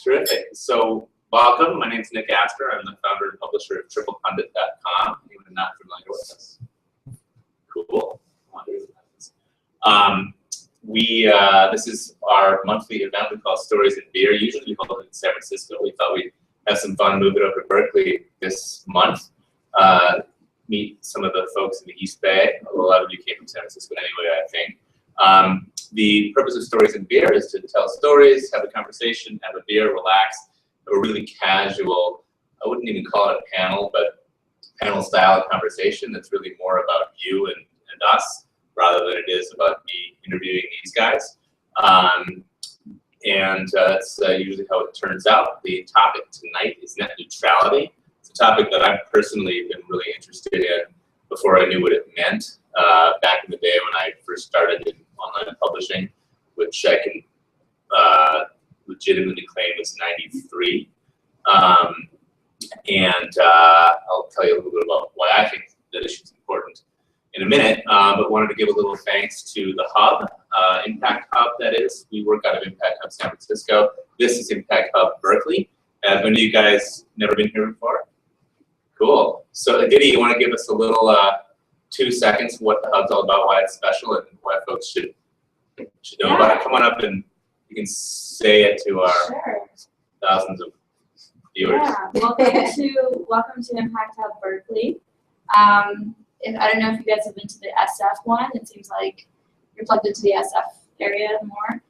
Terrific. So, welcome. My name is Nick Asper. I'm the founder and publisher of TriplePundit.com. Anyone not familiar with us? Cool. This is our monthly event we call Stories and Beer. Usually we hold it in San Francisco. We thought we'd have some fun, move it over to Berkeley this month. Meet some of the folks in the East Bay. A lot of you came from San Francisco anyway, I think. The purpose of Stories and Beer is to tell stories, have a conversation, have a beer, relax, have a really casual, I wouldn't even call it a panel, but panel-style conversation that's really more about you and us, rather than it is about me interviewing these guys. That's usually how it turns out. The topic tonight is net neutrality. It's a topic that I've personally been really interested in before I knew what it meant. Back in the day when I first started in online publishing, which I can legitimately claim was '93. I'll tell you a little bit about why I think that issue is important in a minute, but wanted to give a little thanks to the hub, Impact Hub, that is. We work out of Impact Hub San Francisco. This is Impact Hub Berkeley. Have any of you guys never been here before? Cool. So, Diddy, you want to give us a little 2 seconds what the hub's all about, why it's special, and why folks should know about it? Come on up and you can say it to our thousands of viewers. Yeah, welcome to Impact Hub Berkeley. I don't know if you guys have been to the SF one. It seems like you're plugged into the SF area more.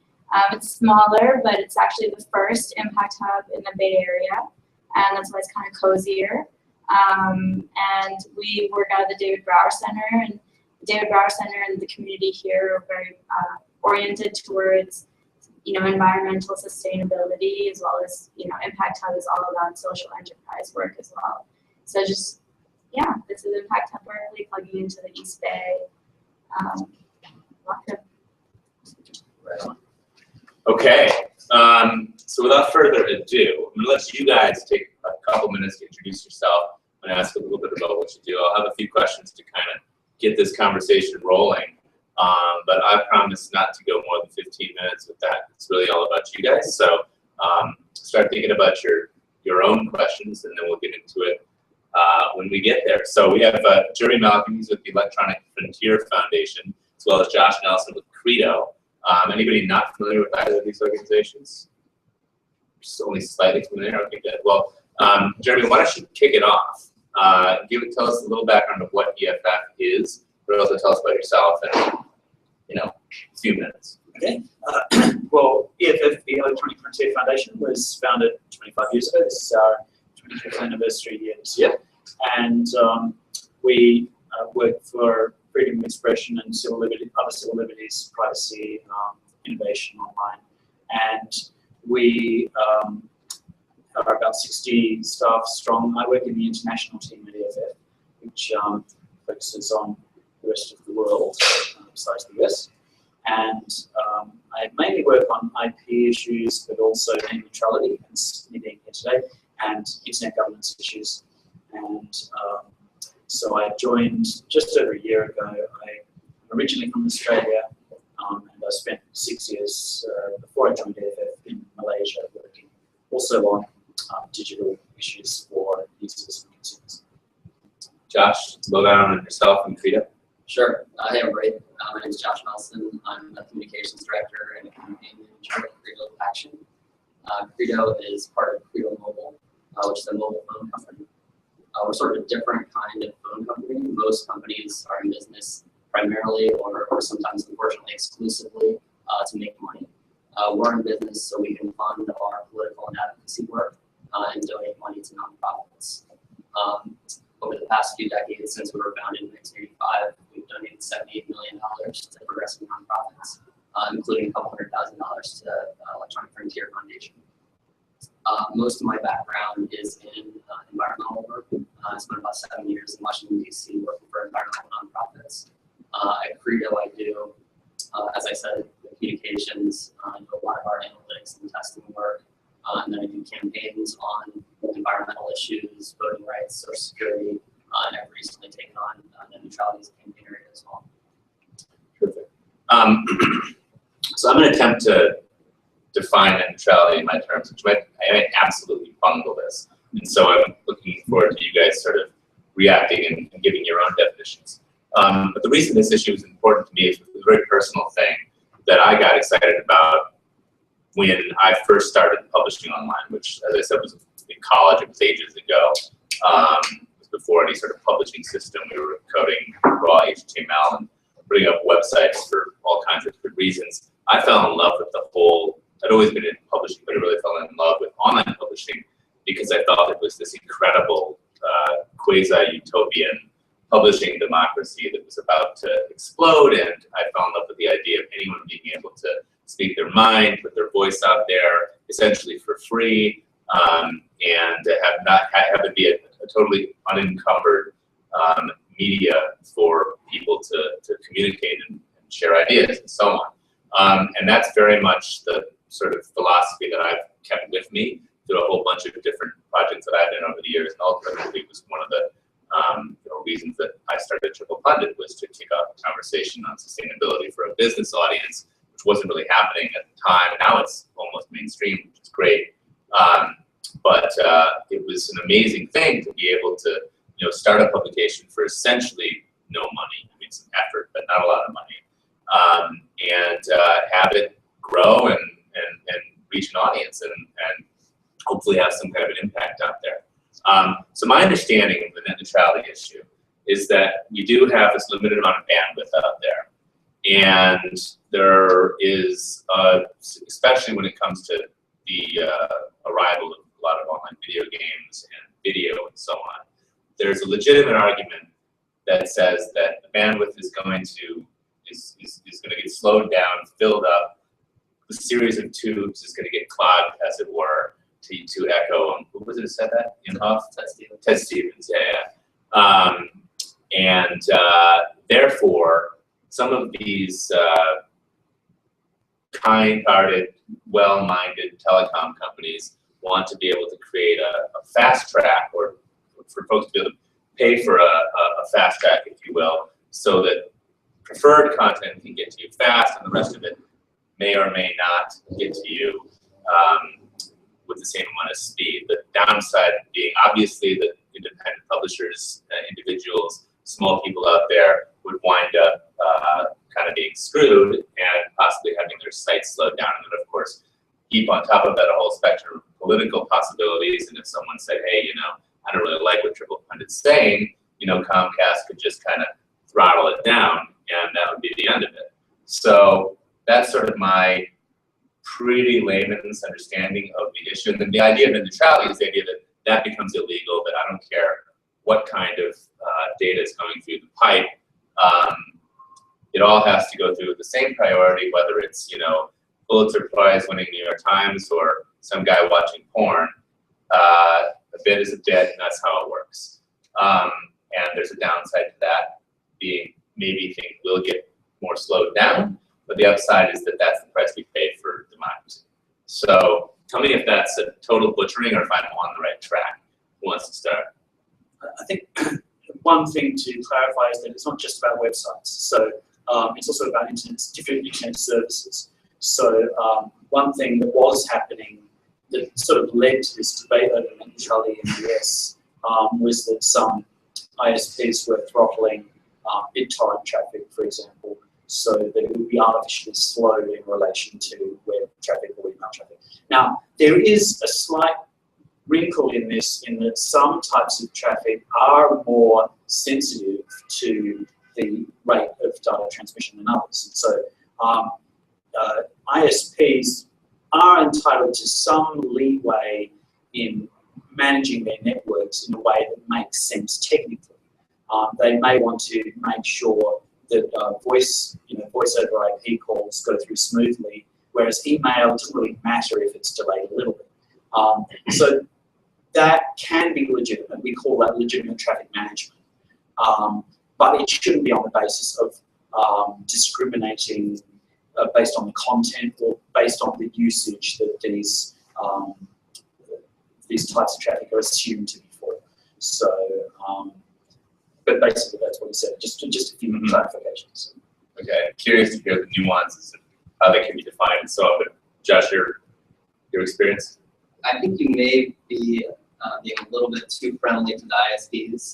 It's smaller, but it's actually the first Impact Hub in the Bay Area, and that's why it's kind of cozier. And we work out of the David Brower Center, and the David Brower Center and the community here are very oriented towards, environmental sustainability, as well as, Impact Hub is all about social enterprise work as well. So this is Impact Hub Berkeley plugging into the East Bay. Welcome. Right on. Okay, so without further ado, I'm gonna let you guys take a couple minutes to introduce yourself and ask a little bit about what you do. I'll have a few questions to kind of get this conversation rolling, but I promise not to go more than 15 minutes with that. It's really all about you guys. So start thinking about your own questions, and then we'll get into it when we get there. So we have Jeremy Malcolm, he's with the Electronic Frontier Foundation, as well as Josh Nelson with Credo. Anybody not familiar with either of these organizations? Just only slightly familiar? Okay, good. Well, Jeremy, why don't you kick it off? Tell us a little background of what EFF is, but also tell us about yourself in a few minutes. Okay. Well, EFF, the Electronic Frontier Foundation, was founded 25 years ago. This is our 25th anniversary year this year. And we work for freedom of expression and civil liberty, other civil liberties, privacy, innovation online. And we are about 60 staff strong. I work in the international team at EFF, which focuses on the rest of the world besides the US. And I mainly work on IP issues, but also net neutrality, and me being here today, and internet governance issues. And so I joined just over a year ago. I'm originally from Australia, and I spent 6 years before I joined EFF in Malaysia working also on digital issues for users and consumers. Josh, slow down on yourself and Credo. Sure. Hey, everybody. My name is Josh Nelson. I'm the communications director and a campaign manager at Credo Action. Credo is part of Credo Mobile, which is a mobile phone company. We're sort of a different kind of phone company. Most companies are in business primarily, or sometimes unfortunately exclusively, to make money. We're in business so we can fund our political and advocacy work and donate money to nonprofits. Over the past few decades, since we were founded in 1985, we've donated $78 million to progressive nonprofits, including a couple $100,000 to Electronic Frontier Foundation. Most of my background is in environmental work. I spent about 7 years in Washington, D.C. working for environmental nonprofits. At Credo, I do, as I said, communications, I do a lot of our analytics and testing work, and then I do campaigns on environmental issues, voting rights, social security, and I've recently taken on net neutrality as a campaign area as well. Perfect. So I'm going to attempt to define net neutrality in my terms, which I might absolutely bungle this. And so I'm looking forward to you guys sort of reacting and giving your own definitions. But the reason this issue is important to me is a very personal thing that I got excited about when I first started publishing online, which, as I said, was in college. It was ages ago. It was before any sort of publishing system. We were coding raw HTML and putting up websites for all kinds of good reasons. I fell in love with the whole, I'd always been in publishing, but I really fell in love with online publishing because I thought it was this incredible quasi-utopian publishing democracy that was about to explode, and I fell in love with the idea of anyone being able to speak their mind, put their voice out there, essentially for free, and have it be a totally unencumbered media for people to communicate and share ideas and so on. And that's very much the sort of philosophy that I've kept with me through a whole bunch of different projects that I've done over the years, and ultimately was one of the reasons that I started Triple Pundit, was to kick off a conversation on sustainability for a business audience, which wasn't really happening at the time. Now it's almost mainstream, which is great. But it was an amazing thing to be able to start a publication for essentially no money. I mean, some effort, but not a lot of money, and have it grow and reach an audience and hopefully have some kind of an impact out there. So my understanding of the net neutrality issue is that we do have this limited amount of bandwidth out there. And there is, especially when it comes to the arrival of a lot of online video games and video and so on, there's a legitimate argument that says that the bandwidth is going to get slowed down, filled up. The series of tubes is going to get clogged, as it were, to echo. Who was it who said that? Imhoff? Ted Stevens. Yeah. And therefore, some of these kind-hearted, well-minded telecom companies want to be able to create a fast track, or for folks to be able to pay for a fast track, if you will, so that preferred content can get to you fast, and the rest of it may or may not get to you with the same amount of speed. The downside being obviously that independent publishers, individuals, small people out there would wind up kind of being screwed and possibly having their sites slowed down. And then, of course, keep on top of that a whole spectrum of political possibilities. And if someone said, hey, I don't really like what Triple Pundit's saying, Comcast could just kind of throttle it down, and that would be the end of it. So that's sort of my pretty layman's understanding of the issue. And then the idea of net neutrality is the idea that that becomes illegal, that I don't care what kind of data is going through the pipe. It all has to go through the same priority, whether it's, Pulitzer Prize winning New York Times or some guy watching porn. A bit is a bit, and that's how it works. And there's a downside to that, being maybe things will get more slowed down, but the upside is that that's the price we pay for democracy. So tell me if that's a total butchering or if I'm on the right track. Who wants to start? I think one thing to clarify is that it's not just about websites. So it's also about different internet services. So one thing that was happening that sort of led to this debate over net neutrality in the US was that some ISPs were throttling BitTorrent traffic, for example, so that it would be artificially slow in relation to web traffic or email traffic. Now, there is a slight wrinkle in this, in that some types of traffic are more sensitive to the rate of data transmission than others. And so ISPs are entitled to some leeway in managing their networks in a way that makes sense technically. They may want to make sure that voice over IP calls go through smoothly, whereas email doesn't really matter if it's delayed a little bit. So that can be legitimate. We call that legitimate traffic management. But it shouldn't be on the basis of discriminating based on the content or based on the usage that these types of traffic are assumed to be for. So, but basically that's what he said. Just a few clarifications. Okay, I'm curious to hear the nuances of how they can be defined and so on. But Josh, your experience? I think you may be being a little bit too friendly to the ISPs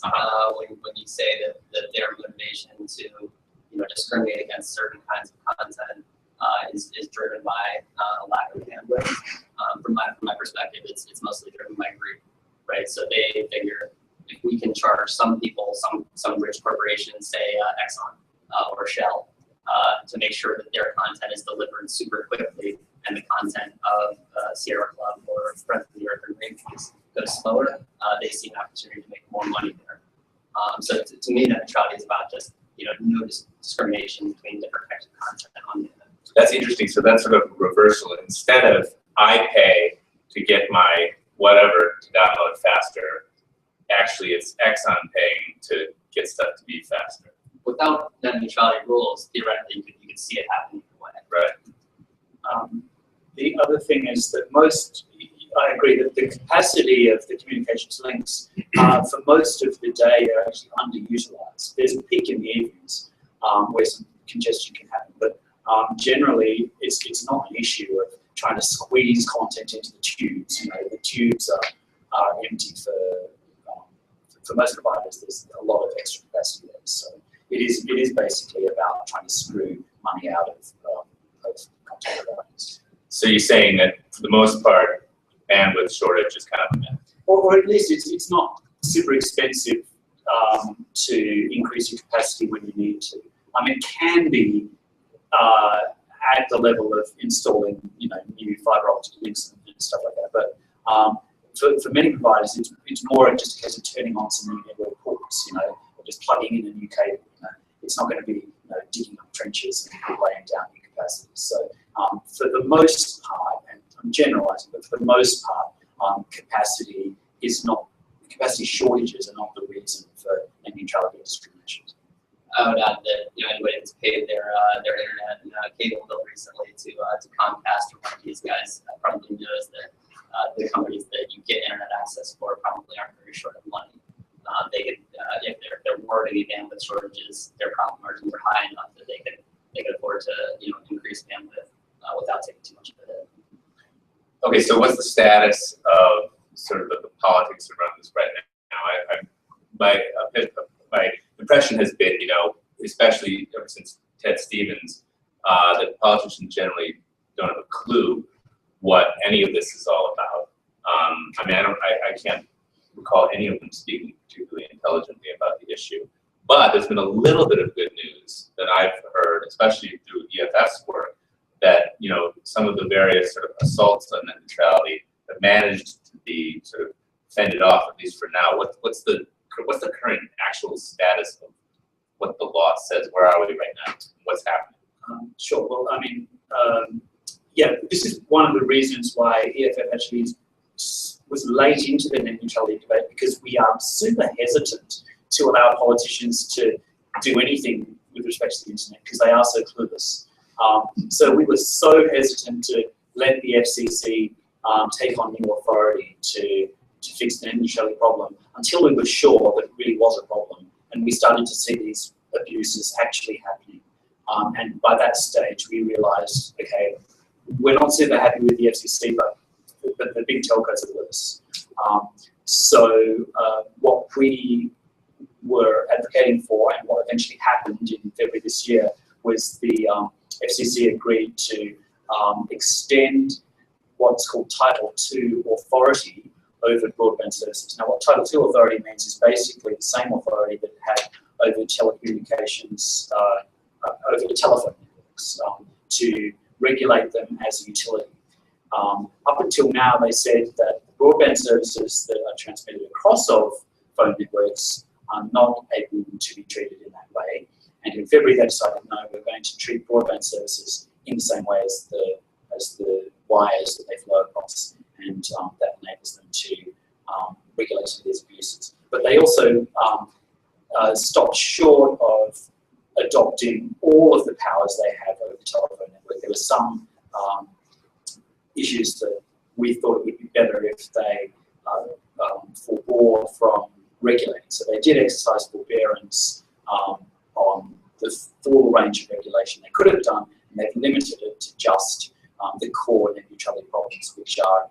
when you say that their motivation to discriminate against certain kinds of content is driven by a lack of bandwidth. From my perspective, it's mostly driven by greed, right? So they figure if we can charge some people, some rich corporations, say Exxon or Shell, to make sure that their content is delivered super quickly, and the content of Sierra Club or Friends of the Earth or Greenpeace goes slower, they see an opportunity to make more money there. So to me, net neutrality is about just no discrimination between different types of content on the internet. That's interesting. So that's sort of a reversal. Instead of I pay to get my whatever to download faster, actually it's Exxon paying to get stuff to be faster. Without net neutrality rules, theoretically, you could see it happen either way. Right. The other thing is that I agree that the capacity of the communications links for most of the day are actually underutilized. There's a peak in the evenings where some congestion can happen, but generally it's not an issue of trying to squeeze content into the tubes. The tubes are empty for most providers. There's a lot of extra capacity there, so it is basically about trying to screw money out of content providers. So you're saying that for the most part, bandwidth shortage is kind of a myth. Or at least it's not super expensive to increase your capacity when you need to. It can be at the level of installing, new fiber optic links and stuff like that. But for many providers, it's more just a case of turning on some new network ports, or just plugging in a new cable. It's not going to be digging up trenches and laying down new capacity. So for the most part, and I'm generalising, but for the most part, capacity shortages are not the reason for net neutrality discrimination. I would add that anybody that's paid their internet cable bill recently to Comcast or one of these guys probably knows that the companies that you get internet access for probably aren't very short of money. They could, if there were any bandwidth shortages, their profit margins are high enough that they could afford to increase bandwidth without taking too much of a hit. Okay, so what's the status of sort of the politics around this right now? My impression has been, especially ever since Ted Stevens, that politicians generally don't have a clue what any of this is all about. I can't recall any of them speaking particularly intelligently about the issue. But there's been a little bit of good news that I've heard, especially through EFF's work, that some of the various sort of assaults on net neutrality have managed to be sort of fended off, at least for now. What's the current actual status of what the law says? Where are we right now? What's happening? Sure. Well, this is one of the reasons why EFF actually was late into the net neutrality debate, because we are super hesitant to allow politicians to do anything with respect to the internet because they are so clueless. So we were so hesitant to let the FCC take on new authority to fix the net neutrality problem until we were sure that it really was a problem, and we started to see these abuses actually happening. And by that stage, we realized, okay, we're not super happy with the FCC, but the big telcos are worse. So what we were advocating for, and what eventually happened in February this year, was the FCC agreed to extend what's called Title II authority over broadband services. Now, what Title II authority means is basically the same authority that it had over telecommunications, over the telephone networks, to regulate them as a utility. Up until now, they said that the broadband services that are transmitted across of phone networks are not able to be treated in that way. And in February, they decided, no, we're going to treat broadband services in the same way as the wires that they flow across, and that enables them to regulate some of these abuses. But they also stopped short of adopting all of the powers they have over the telephone network. There were some issues that we thought it would be better if they forbore from regulating. So they did exercise forbearance on the full range of regulation they could have done, and they've limited it to just the core net neutrality problems, which are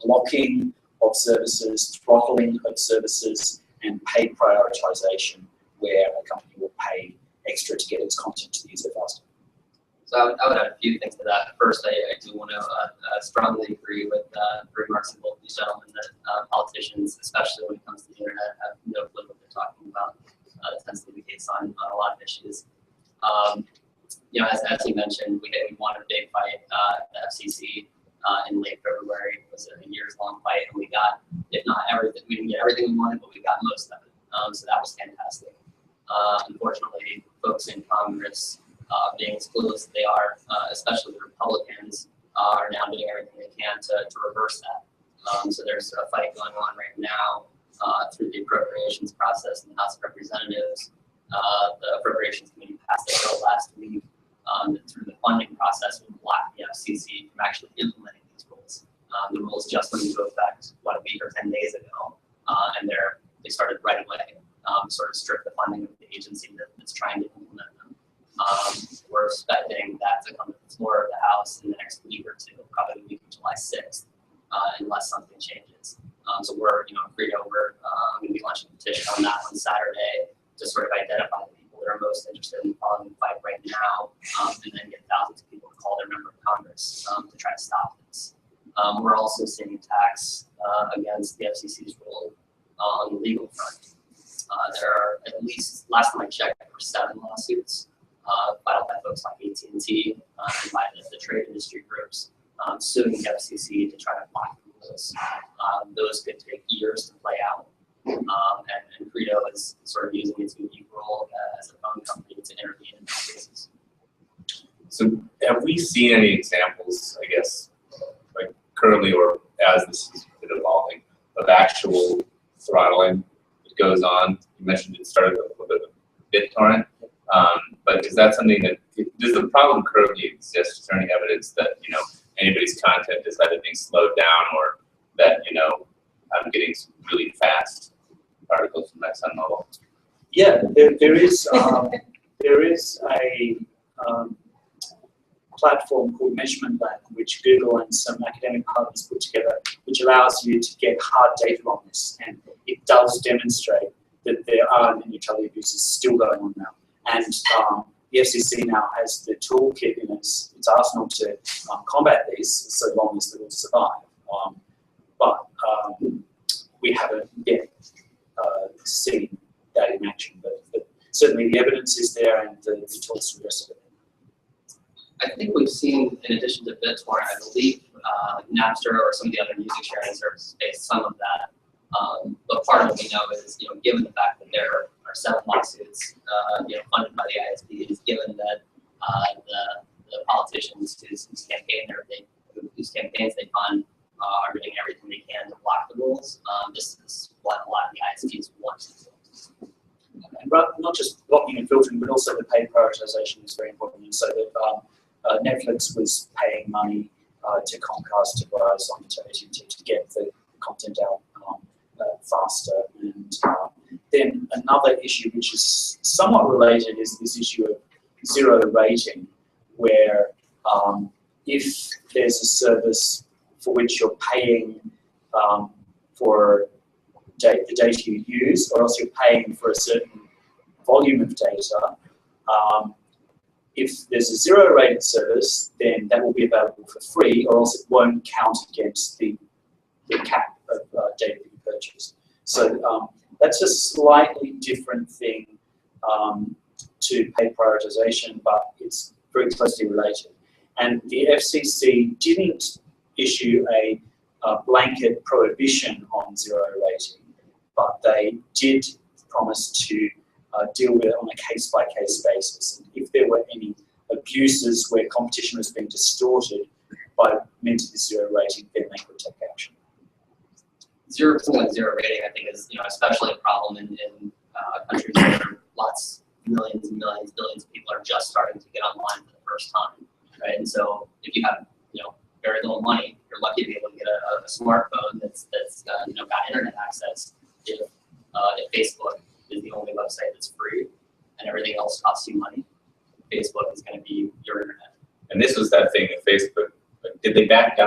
blocking of services, throttling of services, and paid prioritization, where a company will pay extra to get its content to the user faster. So I would add a few things to that. First, I do want to strongly agree with the remarks of both these gentlemen that politicians, especially when it comes to the internet, have no clue what they're talking about. That tends to be the case on a lot of issues. You know, as he mentioned, we won a big fight at the FCC in late February. It was a years-long fight, and we got, if not everything, we didn't get everything we wanted, but we got most of it. So that was fantastic. Unfortunately, folks in Congress, being as clueless as they are, especially the Republicans, are now doing everything they can to reverse that. So there's a fight going on right now through the appropriations process in the House of Representatives. The Appropriations Committee passed a bill last week through the funding process would block the FCC from actually implementing these rules. The rules just went into effect, what, a week or 10 days ago, and they started right away, sort of strip the funding of the agency that's trying to implement them. We're expecting that to come to the floor of the House in the next week or two, probably the week of July 6th, unless something changes. So we're, Credo, I'm going to be launching a petition on that one Saturday to sort of identify the people that are most interested in following the fight right now, and then get thousands of people to call their member of Congress to try to stop this. We're also seeing attacks against the FCC's role on the legal front. There are at least, last time I checked, there were 7 lawsuits filed by folks like AT&T and by the trade industry groups suing the FCC to try to block the rules. Those could take years to play out. And Credo is sort of using its unique role as a phone company to intervene in those cases. So have we seen any examples, I guess, like currently or as this has been evolving, of actual throttling that goes on? You mentioned it started with a little bit of BitTorrent, but is that something that, does the problem currently exist? Is there any evidence that, anybody's content is either being slowed down or that, I'm getting some really fast articles from ExxonMobil? Yeah, there is a platform called Measurement Lab, which Google and some academic partners put together, which allows you to get hard data on this, and it does demonstrate that there are net neutrality abuses still going on now. And the FCC now has the toolkit in its arsenal to combat these, so long as they will survive. But we haven't yet seen that in action. But certainly the evidence is there, and the tools to address it. I think we've seen, in addition to BitTorrent, I believe Napster or some of the other music sharing services face some of that. But part of what we know is, given the fact that there are 7 lawsuits, funded by the ISPs, given that the politicians whose campaigns they fund are doing everything they can to block the rules, this is what a lot of the ISPs want to do. And not just blocking and filtering, but also the paid prioritization is very important. And so that Netflix was paying money to Comcast, to Verizon, to AT&T to get the content out faster. And then another issue, which is somewhat related, is this issue of zero rating, where if there's a service for which you're paying for the data you use, or else you're paying for a certain volume of data, if there's a zero-rated service, then that will be available for free, or else it won't count against the cap of data that you purchase. So that's a slightly different thing to paid prioritization, but it's very closely related. And the FCC didn't issue a blanket prohibition on zero rating, but they did promise to deal with it on a case-by-case basis. And if there were any abuses where competition was being distorted by means of the zero rating, then they could take action. Something like zero rating, I think, is especially a problem in countries where millions and millions, billions of people are just starting to get online for the first time, right? And so if you have very little money, you're lucky to be able to get a smartphone that's got internet access. If Facebook is the only website that's free and everything else costs you money, Facebook is going to be your internet. And this was that thing that Facebook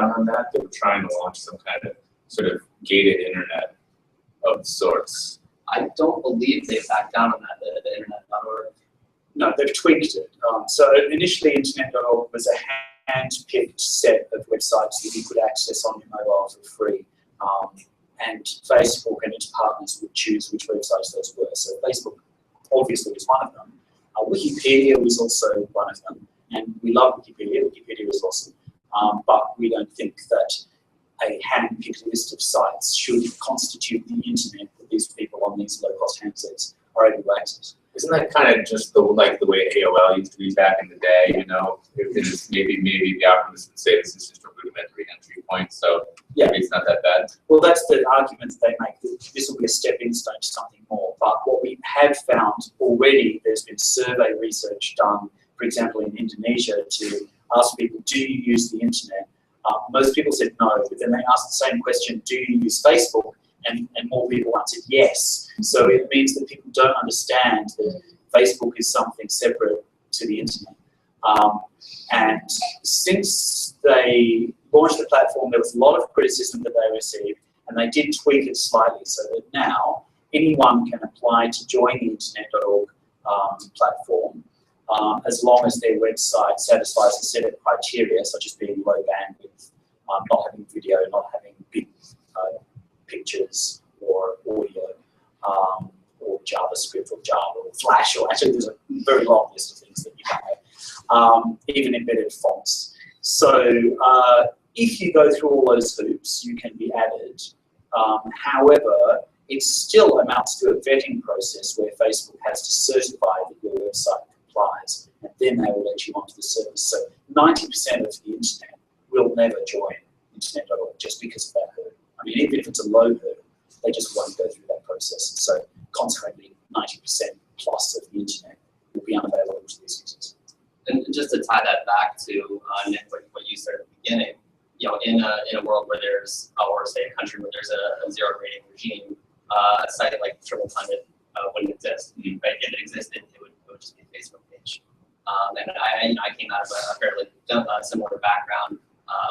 down on that? They were trying to launch some kind of sort of gated internet of sorts. I don't believe they backed down on that, the internet.org. No, they've tweaked it. So initially, internet.org was a hand-picked set of websites that you could access on your mobile for free. And Facebook and its partners would choose which websites those were. So Facebook obviously was one of them. Wikipedia was also one of them. And we love Wikipedia. Wikipedia was awesome. But we don't think that a hand-picked list of sites should constitute the internet that these people on these low-cost handsets are able to access. Isn't that kind of just the way AOL used to be back in the day? You know, maybe the optimists would say this is just a rudimentary entry point, so yeah, maybe it's not that bad. Well, that's the argument they make. That this will be a stepping stone to something more. But what we have found already, there's been survey research done, for example, in Indonesia, to ask people, do you use the internet? Most people said no, but then they asked the same question, do you use Facebook? And more people answered yes. So it means that people don't understand that Facebook is something separate to the internet. And since they launched the platform, there was a lot of criticism that they received, and they did tweak it slightly so that now anyone can apply to join the internet.org platform as long as their website satisfies a set of criteria, such as being low bandwidth, not having video, not having big pictures or audio, or JavaScript or Java or Flash, or actually there's a very long list of things that you can have, even embedded fonts. So if you go through all those hoops, you can be added. However, it still amounts to a vetting process where Facebook has to certify that your website complies, and then they will let you onto the service. So 90% of the internet will never join internet.org just because of that hurdle. I mean, even if it's a low hurdle, they just won't go through that process. And so consequently, 90% plus of the internet will be unavailable to these users. And just to tie that back to Nick, what you said at the beginning, you know, in a world where there's, or say a country where there's a zero rating regime, a site like Triple Pundit wouldn't exist. Right? If it existed, it would just be a Facebook page. And I came out of a fairly similar background,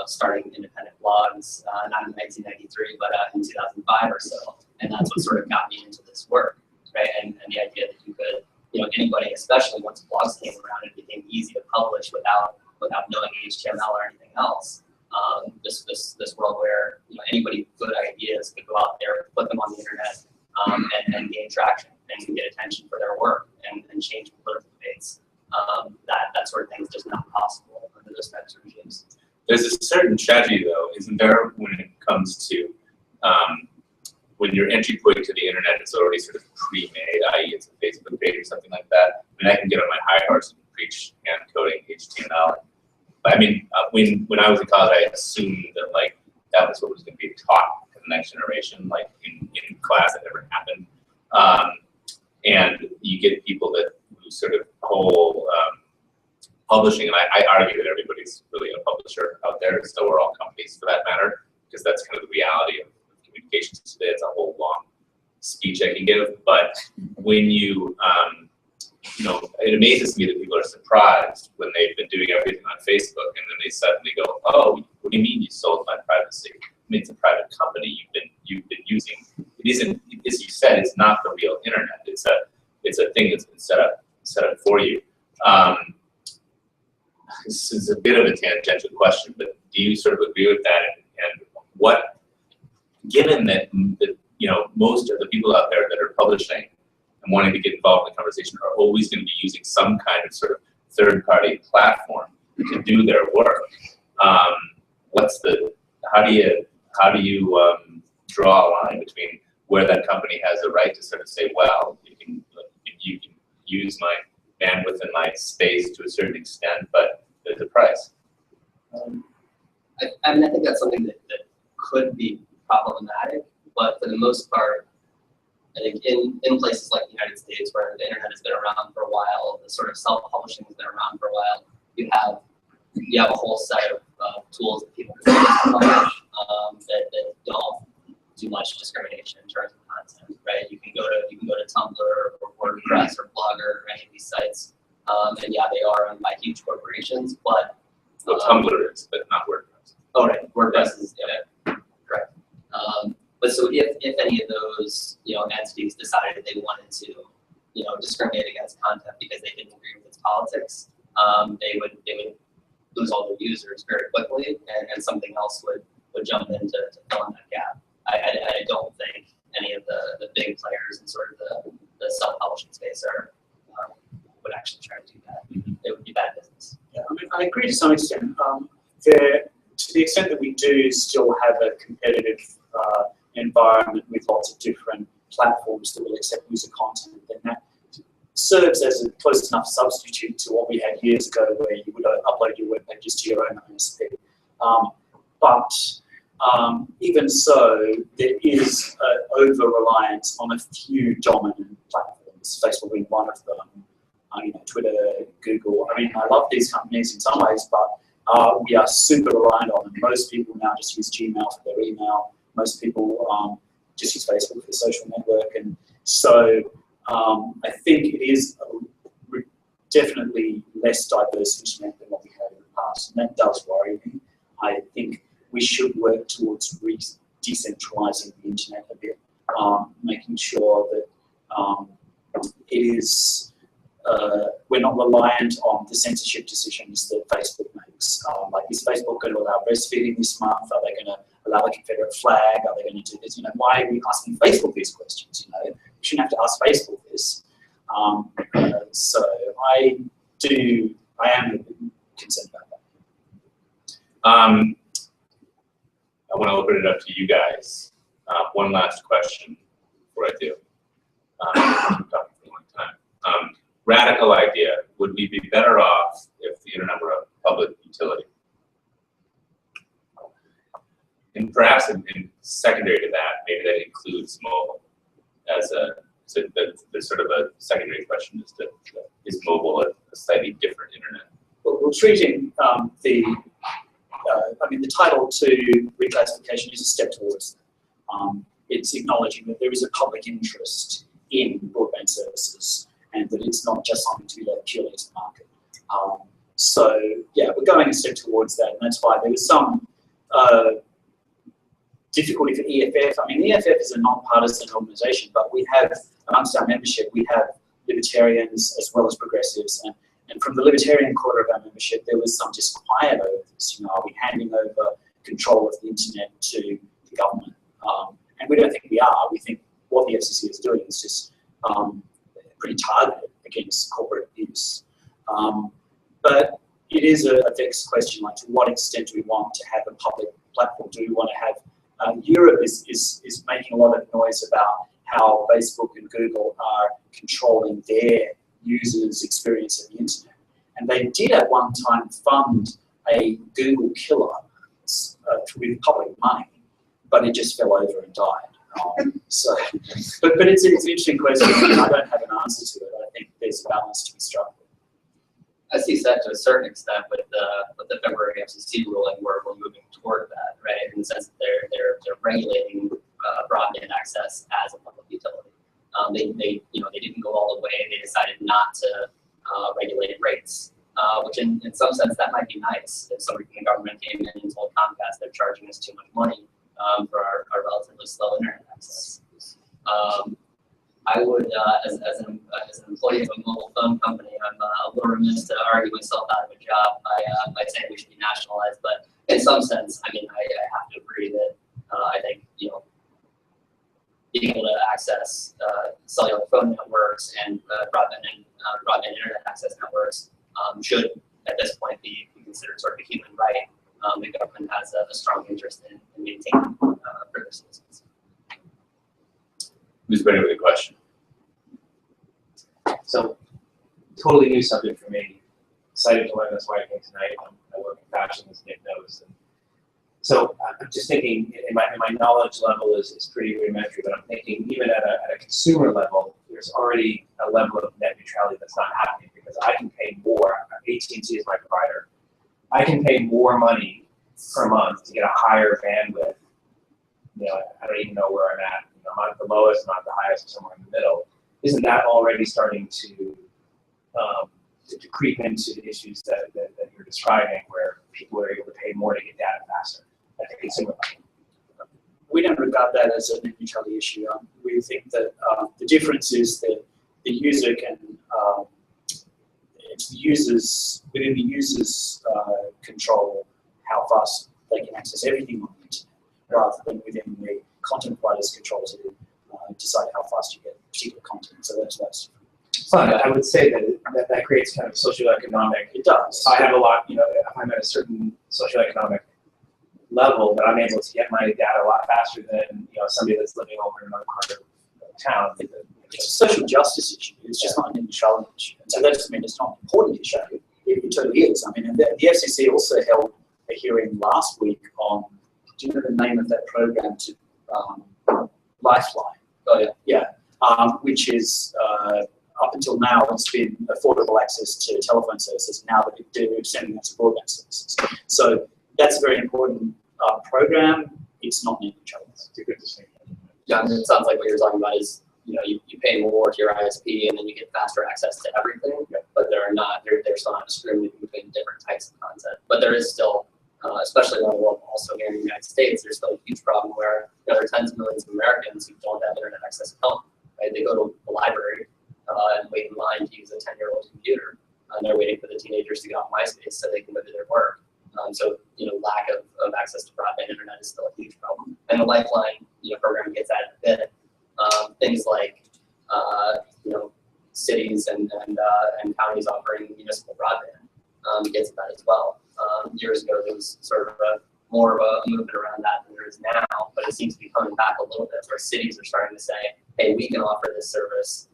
starting independent blogs, not in 1993, but in 2005 or so. And that's what sort of got me into this work, right? And the idea that you could, you know, anybody, especially once blogs came around, it became easy to publish without knowing HTML or anything else. This world where, you know, anybody with good ideas could go out there, put them on the internet, and gain traction and get attention for their work and change political debates. That sort of thing is just not possible under those types of regimes. There's a certain tragedy, though, isn't there, when it comes to when your entry point to the internet is already sort of pre-made, i.e. it's a Facebook page or something like that. I mean, I can get on my high horse and preach hand coding HTML. But I mean, when I was in college, I assumed that like that was what was going to be taught to the next generation, like in class. That never happened. And you get people that who sort of whole publishing, and I argue that everybody's really a publisher out there, so are all companies for that matter, because that's kind of the reality of communications today. It's a whole long speech I can give, but when you know, it amazes me that people are surprised when they've been doing everything on Facebook, and then they suddenly go, "Oh, what do you mean you sold my privacy? I mean, it's a private company you've been using. It isn't, as you said, it's not the real internet. It's a thing that's been set up for you." This is a bit of a tangential question, but do you sort of agree with that? And what, given that you know, most of the people out there that are publishing and wanting to get involved in the conversation are always going to be using some kind of sort of third-party platform to do their work. How do you draw a line between where that company has a right to sort of say, well, you can use my bandwidth and my space to a certain extent, but there's a price? I mean, I think that's something that could be problematic, but for the most part, I think in places like the United States, where the internet has been around for a while, the sort of self-publishing has been around for a while, you have a whole set of tools that people can use to publish that don't do much discrimination in terms of content, right? You can go to Tumblr or WordPress or Blogger or any of these sites, and yeah, they are owned by huge corporations, but Tumblr is, but not WordPress. Oh, right. WordPress is correct. But so if any of those entities decided they wanted to discriminate against content because they didn't agree with its politics, they would lose all their users very quickly, and something else would jump in to fill in that gap. I don't think any of the big players in sort of the self-publishing space would actually try to do that. It would be bad business. Yeah, I mean, I agree to some extent. To the extent that we do still have a competitive environment with lots of different platforms that will accept user content, then that serves as a close enough substitute to what we had years ago, where you would upload your web pages to your own ISP. But even so, there is an over-reliance on a few dominant platforms, Facebook being one of them, Twitter, Google. I mean, I love these companies in some ways, but we are super reliant on them. Most people now just use Gmail for their email. Most people just use Facebook for the social network. And so I think it is definitely less diverse internet than what we had in the past. And that does worry me. I think we should work towards decentralizing the internet a bit, making sure that it is we're not reliant on the censorship decisions that Facebook makes. Like, is Facebook going to allow breastfeeding this month? Are they going to allow a Confederate flag? Are they going to do this? Why are we asking Facebook these questions? We shouldn't have to ask Facebook this. So I am concerned about that. I want to open it up to you guys. One last question before I do. I've been talking for a long time. Radical idea. Would we be better off if the internet were a public utility? And perhaps in secondary to that, maybe that includes mobile as the sort of a secondary question is mobile a slightly different internet? Well, treating the Title II reclassification is a step towards that. It's acknowledging that there is a public interest in broadband services and that it's not just something to be left purely to the market. So yeah, we're going a step towards that, and that's why there was some difficulty for EFF. I mean, EFF is a non-partisan organisation, but we have, amongst our membership, we have libertarians as well as progressives, and from the libertarian quarter of our membership, there was some disquiet over this. Are we handing over control of the internet to the government? And we don't think we are. We think what the FCC is doing is just pretty targeted against corporate abuse. But it is a vexed question, like, to what extent do we want to have a public platform? Do we want to have, Europe is making a lot of noise about how Facebook and Google are controlling their users' experience of the internet. And they did at one time fund a Google killer with public money, but it just fell over and died. But it's an interesting question. I don't have an answer to it. I think there's a balance to be struck. I see that to a certain extent with the February FCC ruling, where we're moving toward that, right? In the sense that they're regulating broadband access as a public utility. They didn't go all the way. They decided not to regulate rates, which in some sense that might be nice. If somebody from the government came in and told Comcast they're charging us too much money for our relatively slow internet access. I would, as an employee of a mobile phone company, I'm a little remiss to argue myself out of a job by saying we should be nationalized. But in some sense, I mean, I have to agree that I think being able to access cellular phone networks and broadband internet access networks should, at this point, be considered sort of a human right. The government has a strong interest in maintaining for their citizens. Who's ready with a question? So, totally new subject for me. Excited to learn this why I came tonight. I work in fashion, as Nick knows. And so I'm just thinking, in my knowledge level is pretty rudimentary, but I'm thinking even at a consumer level, there's already a level of net neutrality that's not happening, because I can pay more. AT&T is my provider. I can pay more money per month to get a higher bandwidth. I don't even know where I'm at. I'm not at the lowest, not the highest, somewhere in the middle. Isn't that already starting to creep into the issues that you're describing, where people are able to pay more to get data faster at the consumer level. We don't regard that as a net neutrality issue. We think that the difference is that the user can, it's the users, within the user's control how fast they can access everything on the internet, rather than within the content provider's control to decide how fast you get particular content. So that's different. But I would say that that creates kind of socioeconomic. It does. I have a lot, if I'm at a certain socioeconomic level, that I'm able to get my data a lot faster than somebody that's living over in another part of town. It's a social justice issue. It's just not an neutrality issue. And so that doesn't mean it's not an important issue. It totally is. I mean, and the FCC also held a hearing last week on, do you know the name of that program, to Lifeline? Oh, yeah. Yeah, which is, up until now, it's been affordable access to telephone services. Now that they're extending that to broadband services. So that's a very important program. It's not net neutrality. It's a good distinction. Yeah, and it sounds like what you're talking about is, you pay more to your ISP and then you get faster access to everything, but they're still not discriminating between different types of content. But there is still, especially around the world, also here in the United States, there's still a huge problem where there are tens of millions of Americans who don't have internet access at home. Right? They go to the library and wait in line to use a 10-year-old computer, and they're waiting for the teenagers to get off MySpace so they can go do their work. So lack of access to broadband internet is still a huge problem. And the Lifeline program gets at it a bit. Things like cities and counties offering municipal broadband gets at that as well. Years ago there was sort of more of a movement around that than there is now, but it seems to be coming back a little bit, where cities are starting to say, hey, we can offer this service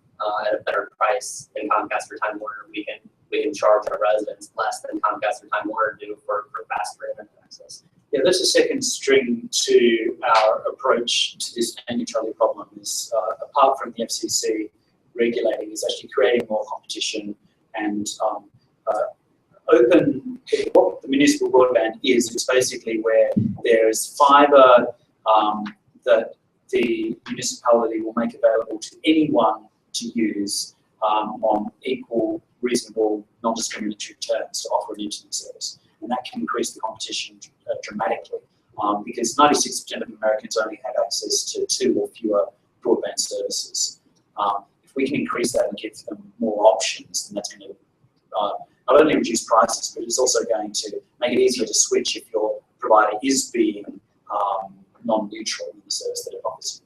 at a better price than Comcast or Time Warner. We can charge our residents less than Comcast or Time Warner do for faster internet access. Yeah, that's a second string to our approach to this net neutrality problem. Is apart from the FCC regulating, is actually creating more competition and open. What the municipal broadband is, it's basically where there is fibre that the municipality will make available to anyone to use on equal, reasonable, non-discriminatory terms to offer an internet service. And that can increase the competition dramatically because 96% of Americans only have access to 2 or fewer broadband services. If we can increase that and give them more options, then that's going to not only reduce prices, but it's also going to make it easier to switch if your provider is being non-neutral in the service that it offers.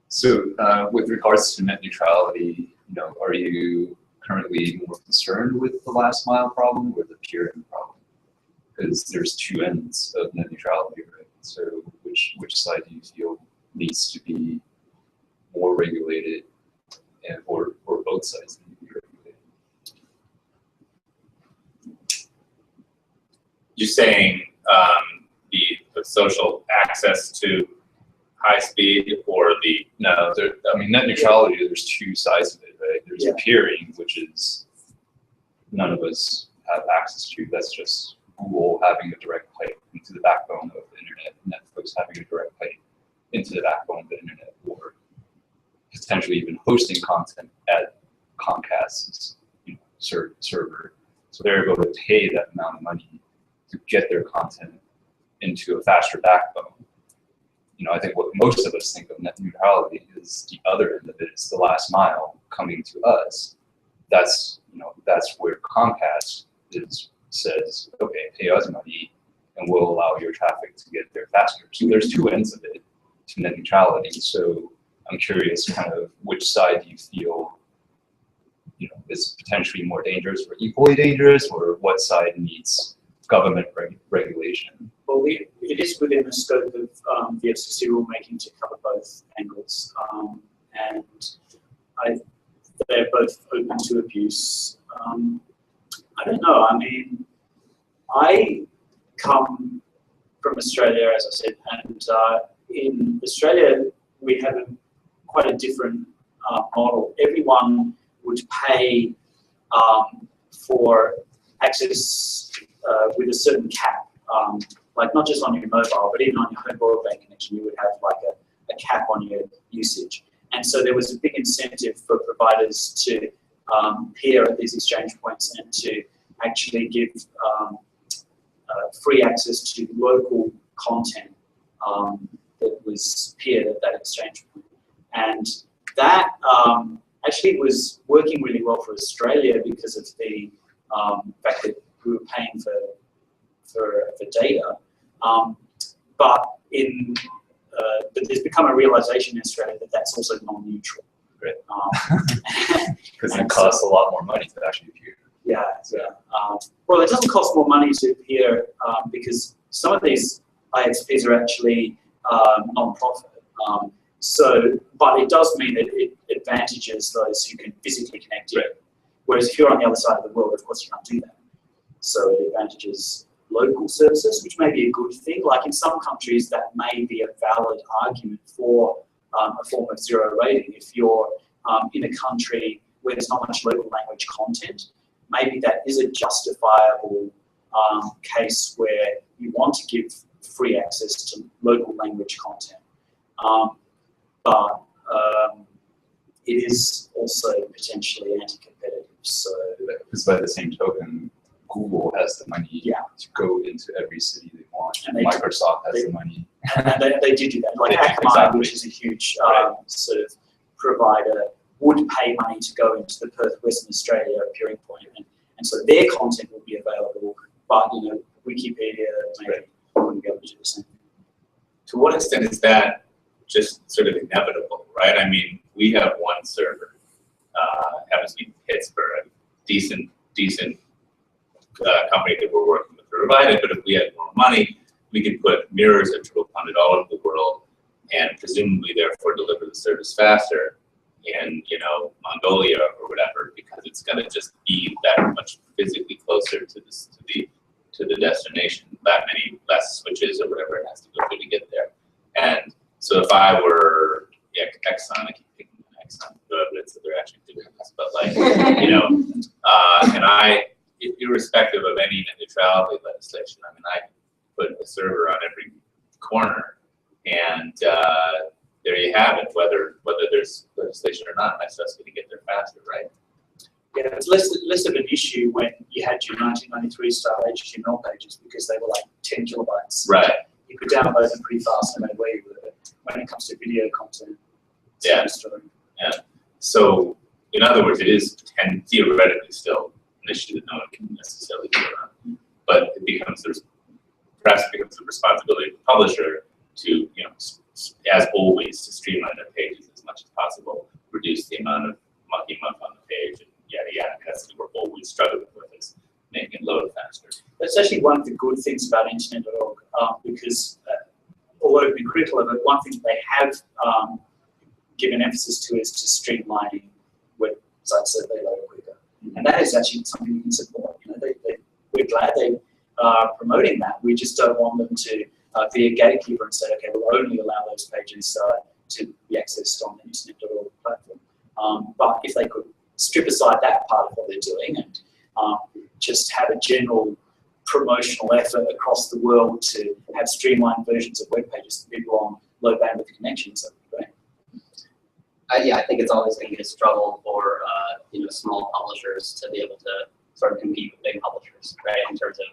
So with regards to net neutrality, are you currently more concerned with the last mile problem or the peering problem? Because there's 2 ends of net neutrality, right? So which side do you feel needs to be more regulated, or both sides need to be regulated? You're saying the social access to high speed, or the No, net neutrality, there's 2 sides of it, right? There's Yeah. peering, which is none of us have access to. That's just Google having a direct pipe into the backbone of the internet, Netflix having a direct pipe into the backbone of the internet, or potentially even hosting content at Comcast's server. So they're able to pay that amount of money to get their content into a faster backbone. I think what most of us think of net neutrality is the other end of it. It's the last mile coming to us. That's where Comcast says, okay, pay us money, and we'll allow your traffic to get there faster. So there's 2 ends of it to net neutrality. So I'm curious, kind of, which side do you feel, is potentially more dangerous or equally dangerous, or what side needs government regulation? Well, it is within the scope of the FCC rulemaking to cover both angles, and they're both open to abuse. I don't know. I mean, I come from Australia, as I said, and in Australia we have quite a different model. Everyone would pay for access with a certain cap. Like not just on your mobile, but even on your home broadband connection, you would have like a cap on your usage. And so there was a big incentive for providers to peer at these exchange points and to actually give free access to local content that was peered at that exchange point. And that actually was working really well for Australia because of the fact that we were paying for data. But there's become a realization in Australia that that's also non-neutral. Right. Because it costs a lot more money to actually appear. Yeah. Well, it doesn't cost more money to appear because some of these IXPs are actually non-profit. But it does mean that it advantages those who can physically connect in. Right. Whereas if you're on the other side of the world, of course you can't do that. So it advantages local services, which may be a good thing. Like in some countries, that may be a valid argument for a form of zero rating. If you're in a country where there's not much local language content, maybe that is a justifiable case where you want to give free access to local language content. But it is also potentially anti-competitive. So, because by the same token, Google has the money Yeah. to go into every city they want. And they Microsoft has the money. and they do that. Like They do, Akamai, exactly. which is a huge Right. sort of provider, would pay money to go into the Perth, Western Australia appearing point, and so their content will be available. But Wikipedia maybe wouldn't be able to do the same. To what extent is that just sort of inevitable, right? I mean, we have one server, happens to be Pittsburgh, a decent company that we're working with to provide it, but if we had more money, we could put mirrors of Triple Pundit all over the world and presumably therefore deliver the service faster in, Mongolia or whatever, because it's gonna just be that much physically closer to the destination, that many less switches or whatever it has to go through to get there. And so if I were Exxon, I keep picking Exxon, but they're actually doing this, but and irrespective of any net neutrality legislation, I mean, I put a server on every corner, and there you have it. Whether there's legislation or not, my stuff's going to get there faster, right? Yeah, it's less of an issue when you had your 1993 style HTML pages because they were like 10 kilobytes. Right. You could download them pretty fast no matter where you were. When it comes to video content, it's Yeah. another story. Yeah. So, in other words, it is theoretically still an issue that no one can necessarily get around, but it becomes perhaps the responsibility of the publisher to, as always, to streamline their pages as much as possible, reduce the amount of monkey month on the page, and yada yada. That's what we're always struggling with, is making it load faster. That's actually one of the good things about internet.org, because although we've been critical of it, one thing they have given emphasis to is to streamlining websites so they load quicker. And that is actually something we can support. We're glad they are promoting that. We just don't want them to be a gatekeeper and say, okay, we'll only allow those pages to be accessed on the internet.org platform. But if they could strip aside that part of what they're doing and just have a general promotional effort across the world to have streamlined versions of web pages for people on low bandwidth connections, that would be great. I think it's always going to be a struggle for small publishers to be able to sort of compete with big publishers, right? In terms of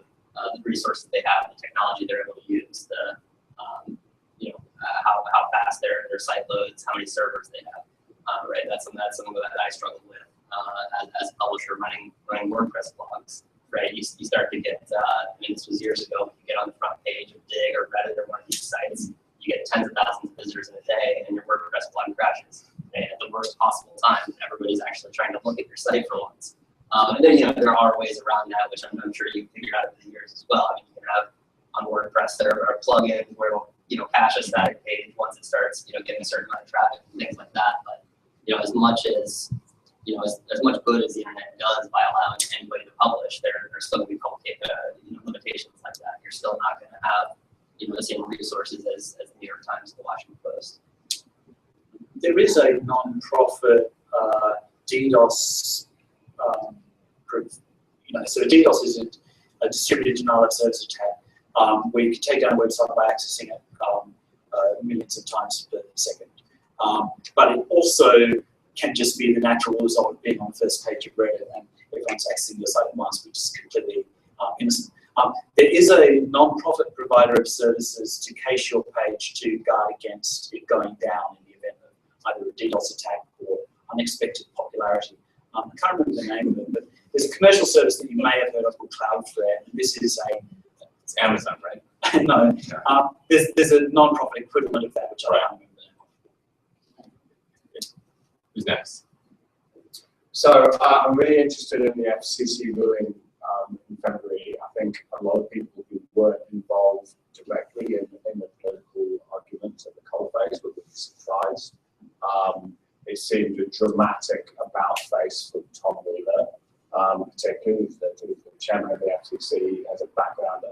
the resources they have, the technology they're able to use, the how fast their site loads, how many servers they have, right? That's something that I struggle with as a publisher running WordPress blogs, right? You start to get, this was years ago, you get on the front page of Dig or Reddit or one of these sites, you get tens of thousands of visitors in a day, and your WordPress blog crashes. And at the worst possible time, everybody's actually trying to look at your site for once. And then there are ways around that, which I'm sure you've figured out over the years as well. I mean, you can have on WordPress there are plugins where it'll cache a static page once it starts getting a certain amount of traffic and things like that. But as much as as much good as the internet does by allowing anybody to publish, there's still going to be limitations like that. You're still not going to have the same resources as the New York Times, the Washington Post. There is a non-profit DDoS proof. So DDoS is a distributed denial of service attack where you can take down a website by accessing it millions of times per second. But it also can just be the natural result of being on the first page of Reddit. And everyone's accessing your site at once, which is completely innocent. There is a non-profit provider of services to cache your page to guard against it going down in the event of either a DDoS attack or unexpected popularity. I can't remember the name of it, but there's a commercial service that you may have heard of called Cloudflare, and this is It's Amazon, right? no, there's a non-profit equivalent of that, which I can't remember. Who's next? So I'm really interested in the FCC ruling in February. I think a lot of people who weren't involved directly in the political arguments at the coalface were really surprised. It seemed a dramatic about-face from Tom Wheeler, particularly the chairman of the FCC has a background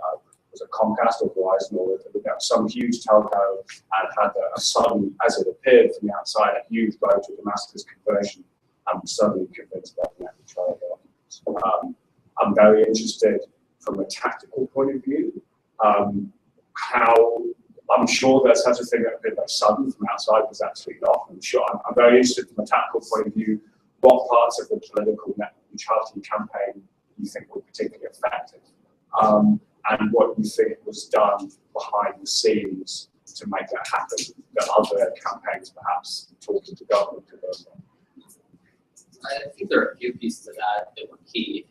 was a Comcast or Verizon or some huge telco and had a sudden, as it appeared from the outside, a huge road to Damascus conversion. I'm suddenly convinced about net neutrality. I'm very interested from a tactical point of view, how I'm sure there's such a thing that appeared like sudden from outside was actually not. I'm very interested from a tactical point of view, what parts of the political net neutrality campaign you think were particularly effective, and what you think was done behind the scenes to make that happen, that other campaigns perhaps talking to government could have done. I think there are a few pieces of that that were key.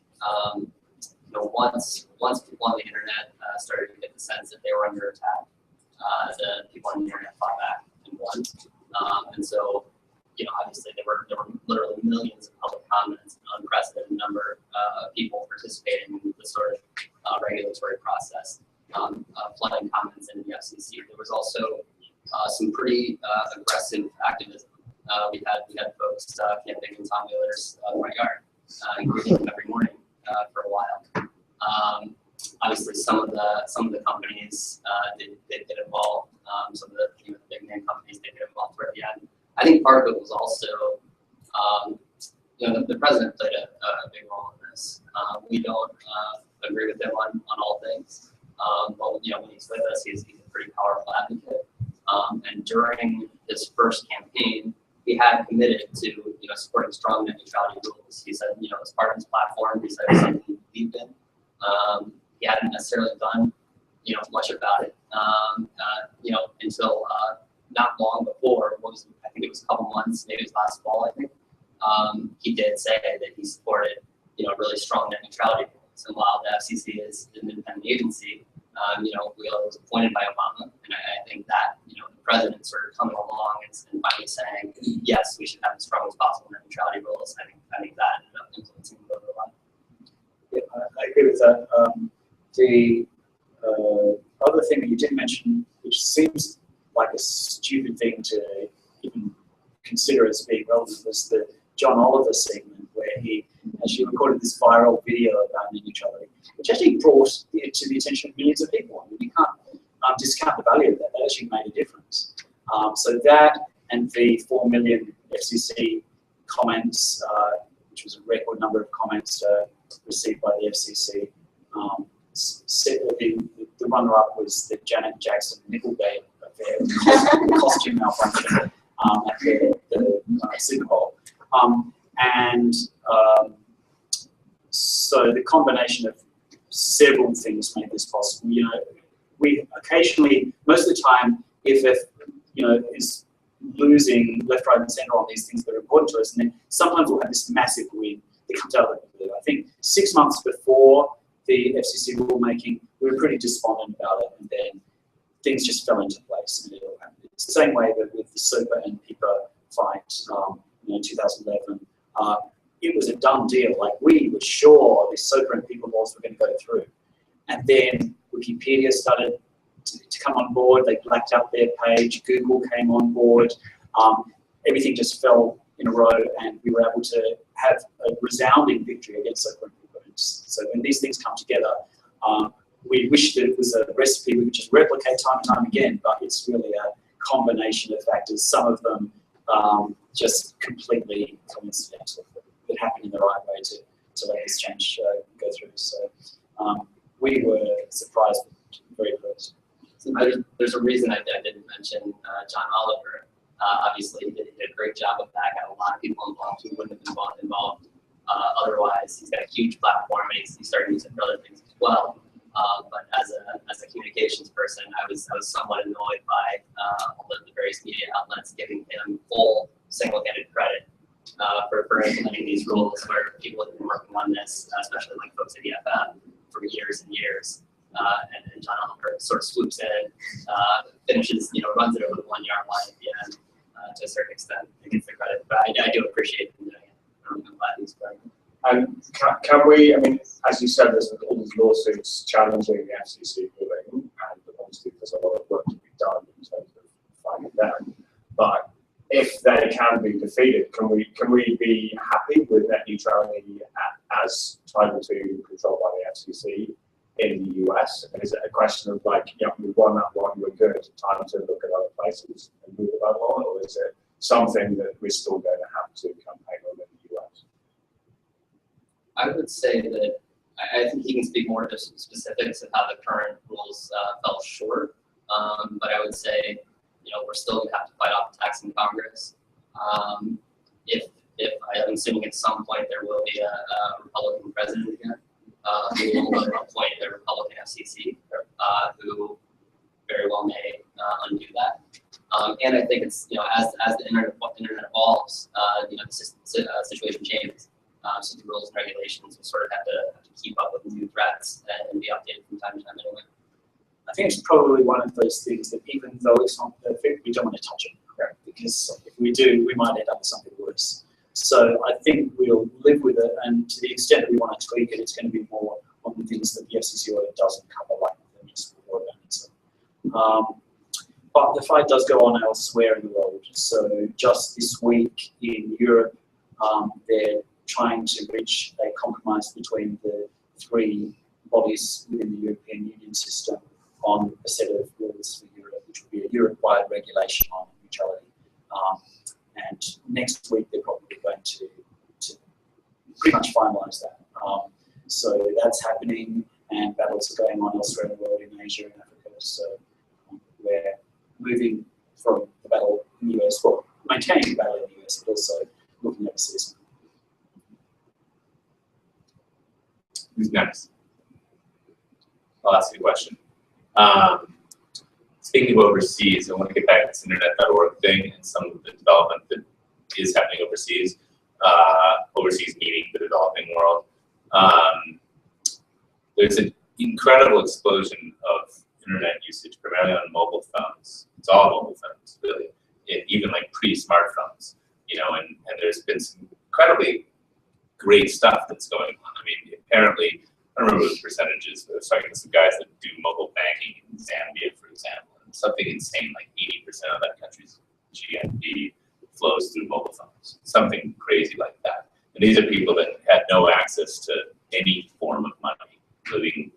Once people on the internet started to get the sense that they were under attack, the people on the internet fought back and won. And so, obviously there were literally millions of public comments, an unprecedented number of people participating in the sort of regulatory process, flooding comments into the FCC. There was also some pretty aggressive activism. We had folks camping in Tom Wheeler's front yard, and greeting him every morning for a while. Obviously, some of the companies did get involved. Some of the big name companies did get involved toward the end. I think part of it was also, the president played a big role in this. We don't agree with him on all things, but when he's with us, he's a pretty powerful advocate. And during his first campaign, he had committed to supporting strong net neutrality rules. He said, as part of his platform, he said it was something he believed in. He hadn't necessarily done much about it until not long before. I think it was a couple months, maybe it was last fall. I think he did say that he supported really strong net neutrality rules. And while the FCC is an independent agency, Wheeler was appointed by Obama, and I think that the president sort of coming along and finally saying yes, we should have the strongest possible net neutrality rules. I think that ended up influencing him a lot. Yeah, I agree with that. The other thing that you did mention, which seems like a stupid thing to even consider as being relevant, was the John Oliver segment where he actually recorded this viral video about net neutrality, which actually brought it to the attention of millions of people. I mean, you can't discount the value of that. That actually made a difference. So that and the 4 million FCC comments, which was a record number of comments received by the FCC. The runner-up was the Janet Jackson Nickelback affair, costume malfunction at the Super Bowl. So the combination of several things made this possible. We occasionally, most of the time, if is losing left, right, and center on these things that are important to us, and then sometimes we'll have this massive win that comes out of the blue. I think 6 months before the FCC rulemaking, we were pretty despondent about it, and then things just fell into place. And it's the same way that with the SOPA and PIPA fight, in 2011, it was a done deal. Like, we were sure the SOPA and PIPA laws were going to go through, and then Wikipedia started to come on board. They blacked out their page. Google came on board. Everything just fell in a row, and we were able to have a resounding victory against SOPA and PIPA. So when these things come together, we wish that it was a recipe we could just replicate time and time again, but it's really a combination of factors. Some of them just completely coincidental, that happened in the right way to let this change go through. So we were surprised, very close. So there's a reason I didn't mention John Oliver. Obviously, he did a great job of that. Got a lot of people involved who wouldn't have been involved Otherwise, he's got a huge platform, and he's starting to use it for other things as well. But as a communications person, I was somewhat annoyed by all the various media outlets giving him full single-handed credit for implementing these rules, where people have been working on this, especially like folks at EFF, for years and years. And John Oliver sort of swoops in, finishes, runs it over the 1 yard line at the end to a certain extent and gets the credit. But I do appreciate him doing it. I'm glad he's doing it. And can we, I mean, as you said, there's all these lawsuits challenging the FCC ruling, and obviously there's a lot of work to be done in terms of finding them. But if they can be defeated, can we be happy with net neutrality as Title II controlled by the FCC in the US? And is it a question of like, we won that one, we're good, time to look at other places and move that on, or is it something that we're still going to have to campaign on in the US? I would say that I think he can speak more to the specifics of how the current rules fell short. But I would say, we're still going to have to fight off attacks in Congress. If I'm assuming at some point there will be a Republican president again, who will appoint a Republican FCC, who very well may undo that. And I think it's, as the internet evolves, the situation changes. So the rules and regulations will sort of have to keep up with new threats and be updated from time to time anyway. I think it's probably one of those things that even though it's not perfect, we don't want to touch it, right? Because if we do, we might end up with something worse. So I think we'll live with it, and to the extent that we want to tweak it, it's going to be more on the things that the FCC order doesn't cover, like the municipal broadband. So, but the fight does go on elsewhere in the world. So just this week in Europe, they're trying to reach a compromise between the three bodies within the European Union system on a set of rules for Europe, which will be a Europe-wide regulation on neutrality. And next week they're probably going to pretty much finalise that. So that's happening, and battles are going on elsewhere in the world, in Asia and Africa. So we're moving from the battle in the US, well, maintaining the battle in the US, but also looking overseas. Who's next? I'll ask you a question. Speaking of overseas, I want to get back to this internet.org thing and some of the development that is happening overseas. Overseas meaning the developing world. There's an incredible explosion of internet usage, primarily on mobile phones. It's all mobile phones, really, even like pre-smartphones. And there's been some incredibly great stuff that's going on. I mean, apparently, I don't remember the percentages, but I was talking to some guys that do mobile banking in Zambia, for example, and something insane, like 80% of that country's GNP flows through mobile phones, something crazy like that. And these are people that had no access to any form of money, living,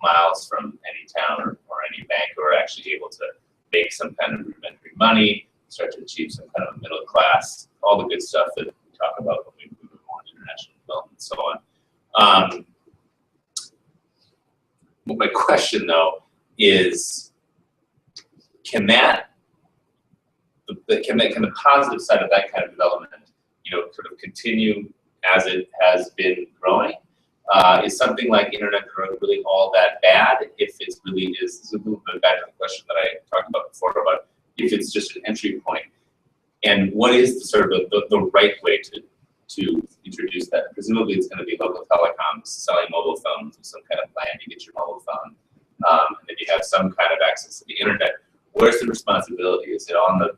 miles from any town or any bank, who are actually able to make some kind of rudimentary money, start to achieve some kind of middle class, all the good stuff that we talk about when we move on international development and so on. My question, though, is can the positive side of that kind of development, sort of continue as it has been growing? Is something like internet really all that bad? If it really is, this is a little bit back to the question that I talked about before about if it's just an entry point, and what is the sort of the right way to introduce that? Presumably, it's going to be local telecoms selling mobile phones with some kind of plan to get your mobile phone, and then you have some kind of access to the internet. Where's the responsibility? Is it on the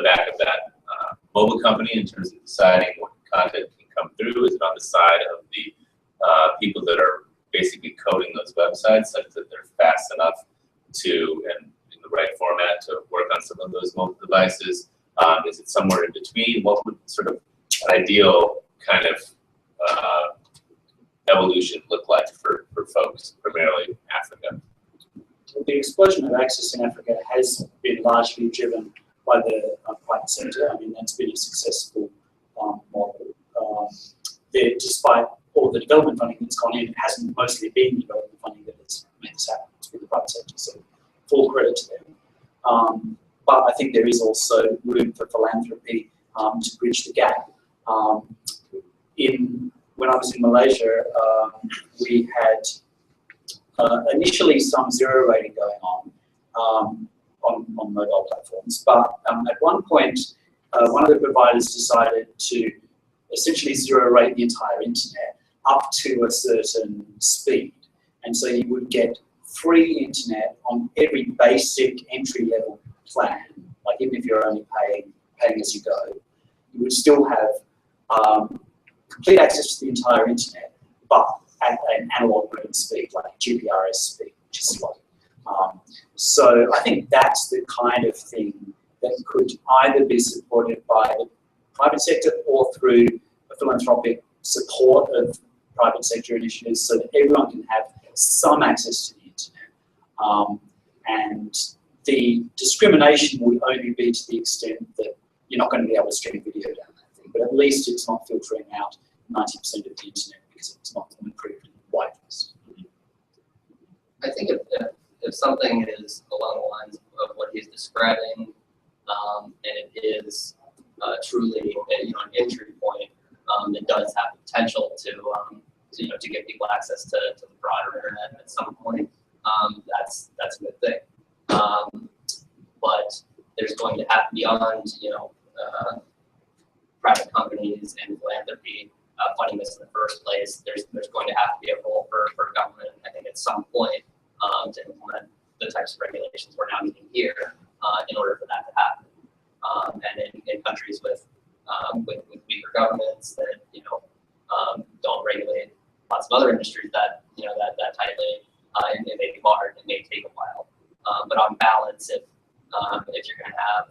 back of that mobile company in terms of deciding what content can come through? Is it on the side of the people that are basically coding those websites such that they're fast enough to, and in the right format, to work on some of those mobile devices? Is it somewhere in between? What would sort of an ideal kind of evolution look like for folks, primarily Africa? The explosion of access in Africa has been largely driven by the private sector. I mean, that's been a successful model. Despite all the development funding that's gone in, it hasn't mostly been development funding that has made this happen. It's been the private sector, so full credit to them. But I think there is also room for philanthropy to bridge the gap When I was in Malaysia, we had initially some zero rating going on mobile platforms, but at one point, one of the providers decided to essentially zero rate the entire internet up to a certain speed. And so you would get free internet on every basic entry-level plan, like even if you're only paying as you go, you would still have complete access to the entire internet, but at an analog modem speed, like GPRS speed, which is slow. So I think that's the kind of thing that could either be supported by the private sector or through a philanthropic support of private sector initiatives so that everyone can have some access to the internet. And the discrimination would only be to the extent that you're not going to be able to stream video down that thing, but at least it's not filtering out 90% of the internet because it's not improved whitelist. I think if something is along the lines of what he's describing, and it is truly an entry point, it does have the potential to give people access to the broader internet at some point. That's a good thing. But there's going to have, beyond private companies and philanthropy funding this in the first place, there's going to have to be a role for government, I think, at some point to implement the types of regulations we're now needing here in order for that to happen. And in countries with weaker governments that don't regulate lots of other industries that that tightly, it may be hard. It may take a while. But on balance, if you're going to have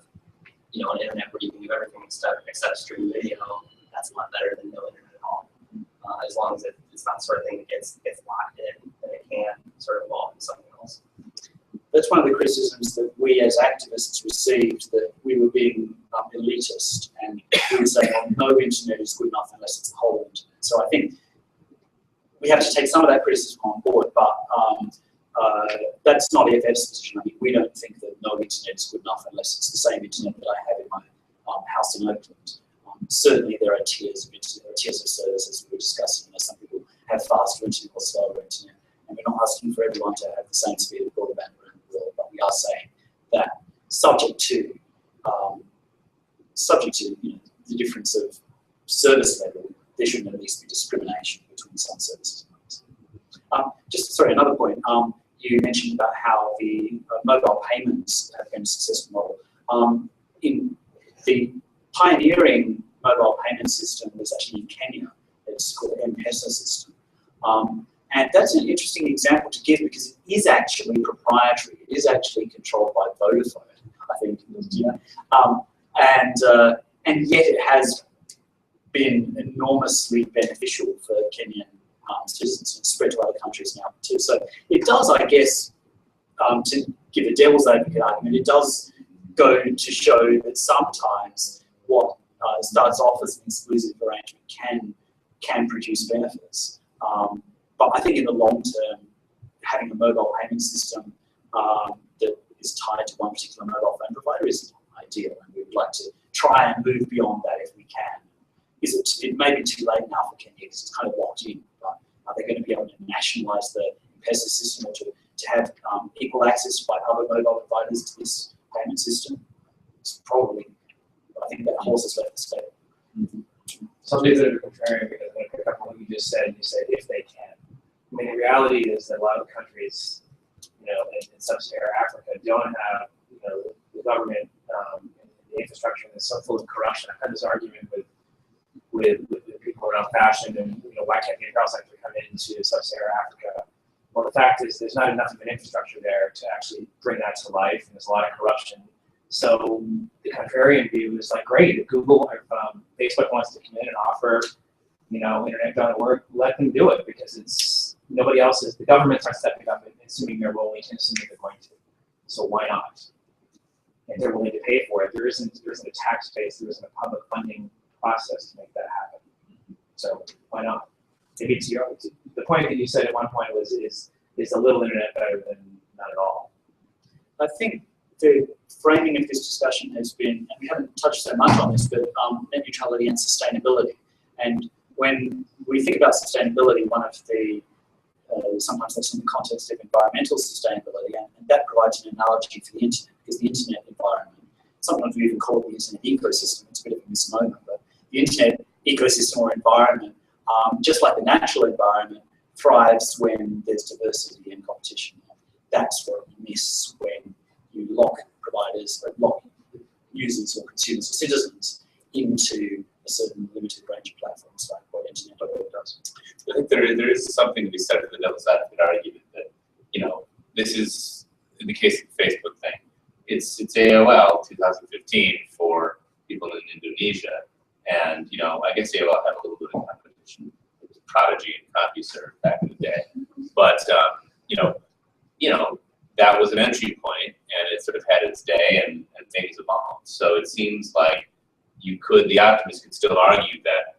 an internet where you can do everything except stream video, that's a lot better than no internet at all. As long as it's not the sort of thing that gets locked in, and it can sort of evolve into something else. That's one of the criticisms that we as activists received, that we were being elitist, and we would say, well, no internet is good enough unless it's the whole internet. So I think we have to take some of that criticism on board, but that's not EFF's position. I mean, we don't think that no internet is good enough unless it's the same internet that I have in my house in Oakland. Certainly there are tiers of internet, tiers of services we were discussing. Some people have faster internet or slower internet, and we're not asking for everyone to have the same speed of broadband around the world, but we are saying that subject to the difference of service level, there shouldn't at least be discrimination between some services and others. Another point. You mentioned about how the mobile payments have been a successful model. In the pioneering mobile payment system was actually in Kenya. It's called the M-Pesa system. And that's an interesting example to give because it is actually proprietary. It is actually controlled by Vodafone, I think. And yet it has been enormously beneficial for Kenyan citizens and spread to other countries now too. So it does, I guess, to give a devil's advocate argument, it does go to show that sometimes what starts off as an exclusive arrangement can produce benefits. But I think in the long term, having a mobile payment system that is tied to one particular mobile phone provider is ideal, and we would like to try and move beyond that if we can. It may be too late now for Kenya because it's kind of locked in, but are they going to be able to nationalise the M-Pesa system or to have equal access by other mobile providers to this payment system? It's probably, I think that horse has left the stable. Something that are contrarian, because I'm going to pick up on what you just said. You said if they can. I mean, the reality is that a lot of countries, in sub-Saharan Africa, don't have, the government, the infrastructure that's so full of corruption. I've had this argument with people around fashion and why can't the apparel sector come into sub-Saharan Africa? Well, the fact is there's not enough of an infrastructure there to actually bring that to life, and there's a lot of corruption. So the contrarian view is like, great, if Google or Facebook wants to come in and offer, internet down at work, let them do it, because it's nobody else is. The governments are stepping up and assuming they're willing and assuming they're going to. So why not? And they're willing to pay for it. There isn't a tax base, there isn't a public funding process to make that happen. So why not? Maybe it's the point that you said at one point was is a little internet better than not at all? I think the framing of this discussion has been, and we haven't touched so much on this, but net neutrality and sustainability. And when we think about sustainability, one of the, sometimes that's in the context of environmental sustainability, and that provides an analogy for the internet, because the internet environment, sometimes we even call it the internet ecosystem, it's a bit of a misnomer, but the internet ecosystem or environment, just like the natural environment, thrives when there's diversity and competition. That's what you miss when you lock providers, or lock users or consumers or citizens into a certain limited range of platforms like what internet.org does. I think there is something to be said for the devil's advocate argument that, you know, this is, in the case of the Facebook thing, it's AOL 2015 for people in Indonesia, and, you know, I guess AOL had a little bit of competition with Prodigy and CompuServe back in the day, but, you know, that was an entry point, and it sort of had its day, and things evolved. So it seems like the optimist could still argue that,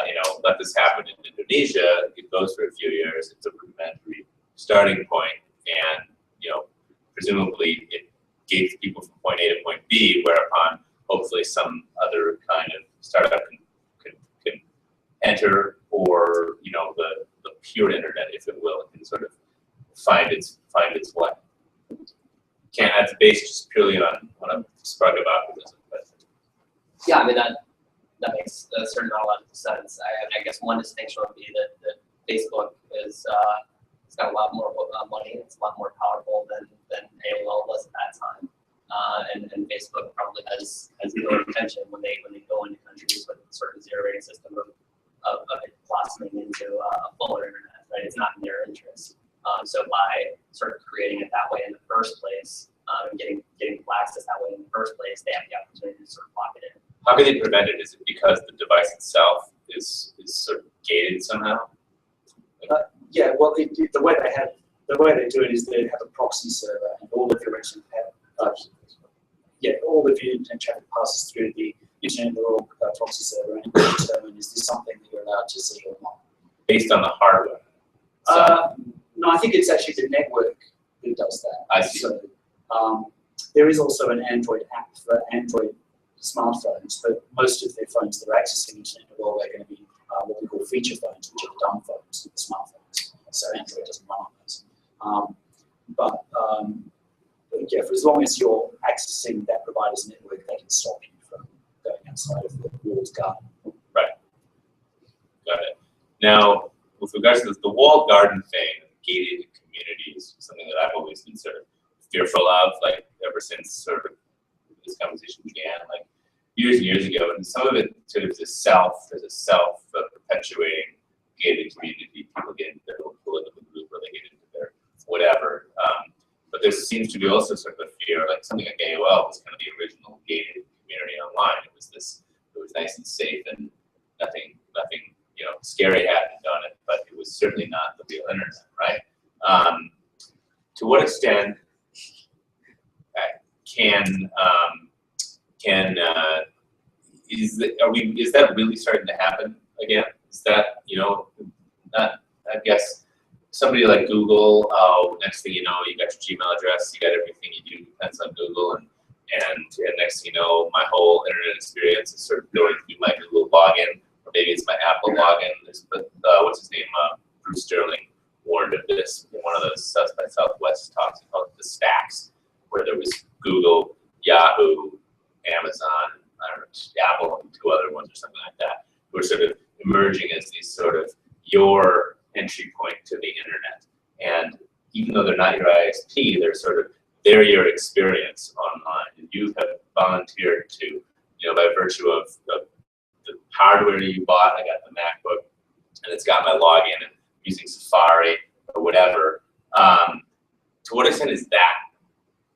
you know, let this happen in Indonesia, it goes for a few years, it's a rudimentary starting point, and, you know, presumably it gave people from point A to point B, whereupon hopefully some other kind of startup can enter, or, you know, the pure internet, if it will, can sort of find its way. Can't have the base just purely on a spark of optimism. But Yeah, I mean, that makes a certain amount of sense. I guess one distinction would be that Facebook is it's got a lot more money. It's a lot more powerful than AOL was at that time. And Facebook probably has no intention when they go into countries with sort of zero rating system of it blossoming into a fuller internet, right? It's not in their interest. So by sort of creating it that way in the first place, and getting access that way in the first place, they have the opportunity to sort of lock it in. how can they prevent it? Is it because the device itself is sort of gated somehow? Yeah, well, the way they do it is they have a proxy server, and all of your internet all of your internet traffic passes through the internet.org proxy server, and you determine is this something that you're allowed to see or not. Based on the hardware. No, I think it's actually the network that does that. I see. So, there is also an Android app for Android smartphones, but most of their phones that are accessing internet.org are going to be what we call feature phones, which are dumb phones, not smartphones. So Android doesn't run on those. Yeah, for as long as you're accessing that provider's network, they can stop you from going outside of the walled garden. Right. Got it. Now, with regards to the walled garden thing, gated communities, something that I've always been sort of fearful of, like ever since sort of this conversation began, like years and years ago, and some of it sort of there's a self-perpetuating gated community. People get into their little political group, or they get into their whatever. But there seems to be also sort of a fear, like something like AOL was kind of the original gated community online. It was nice and safe, and nothing, you know, scary hadn't done it, but it was certainly not the real internet, right? To what extent is that really starting to happen again? Is that, you know, not, I guess somebody like Google, next thing you know, you got your Gmail address, you got everything you do depends on Google, and next thing you know, my whole internet experience is sort of going through my Google login, or maybe it's my Apple login. But what's his name? Bruce Sterling warned of this in one of those South by Southwest talks about the stacks, where there was Google, Yahoo, Amazon, I don't know, Apple, and two other ones or something like that, who are sort of emerging as these sort of your entry point to the internet. And even though they're not your ISP, they're your experience online. And you have volunteered to, you know, by virtue of the hardware you bought, I got the MacBook, and it's got my login and using Safari or whatever. To what extent is that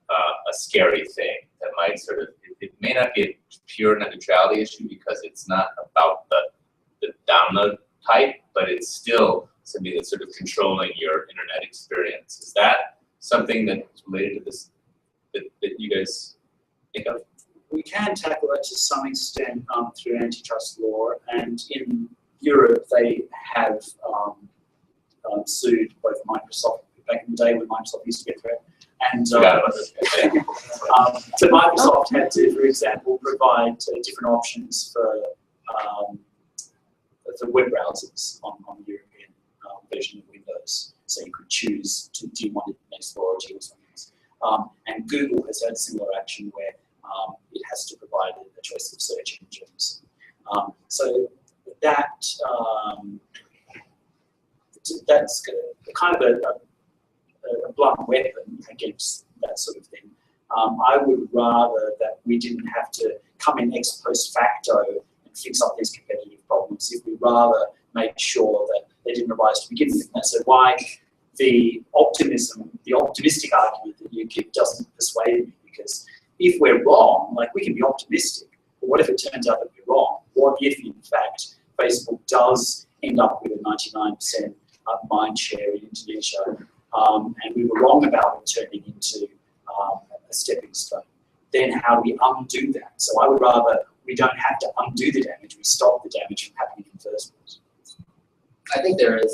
a scary thing that might sort of, it may not be a pure net neutrality issue because it's not about the download type, but it's still something that's sort of controlling your internet experience. Is that something that's related to this that you guys think of? We can tackle it to some extent through antitrust law, and in Europe they have sued both Microsoft back in the day when Microsoft used to get threat, And We got it. so Microsoft had to, for example, provide different options for web browsers on the European version of Windows. So you could choose do you want it next or something else. And Google has had similar action where it has to provide a choice of search engines. So that's kind of a blunt weapon against that sort of thing. I would rather that we didn't have to come in ex post facto and fix up these competitive problems. If we rather make sure that they didn't arise to begin with. And so why the optimistic argument that you give doesn't persuade me, because if we're wrong, like we can be optimistic, but what if it turns out that we're wrong? What if, in fact, Facebook does end up with a 99% mind share in Indonesia, and we were wrong about it turning into a stepping stone? Then how do we undo that? So I would rather we don't have to undo the damage, we stop the damage from happening in the first place. I think there are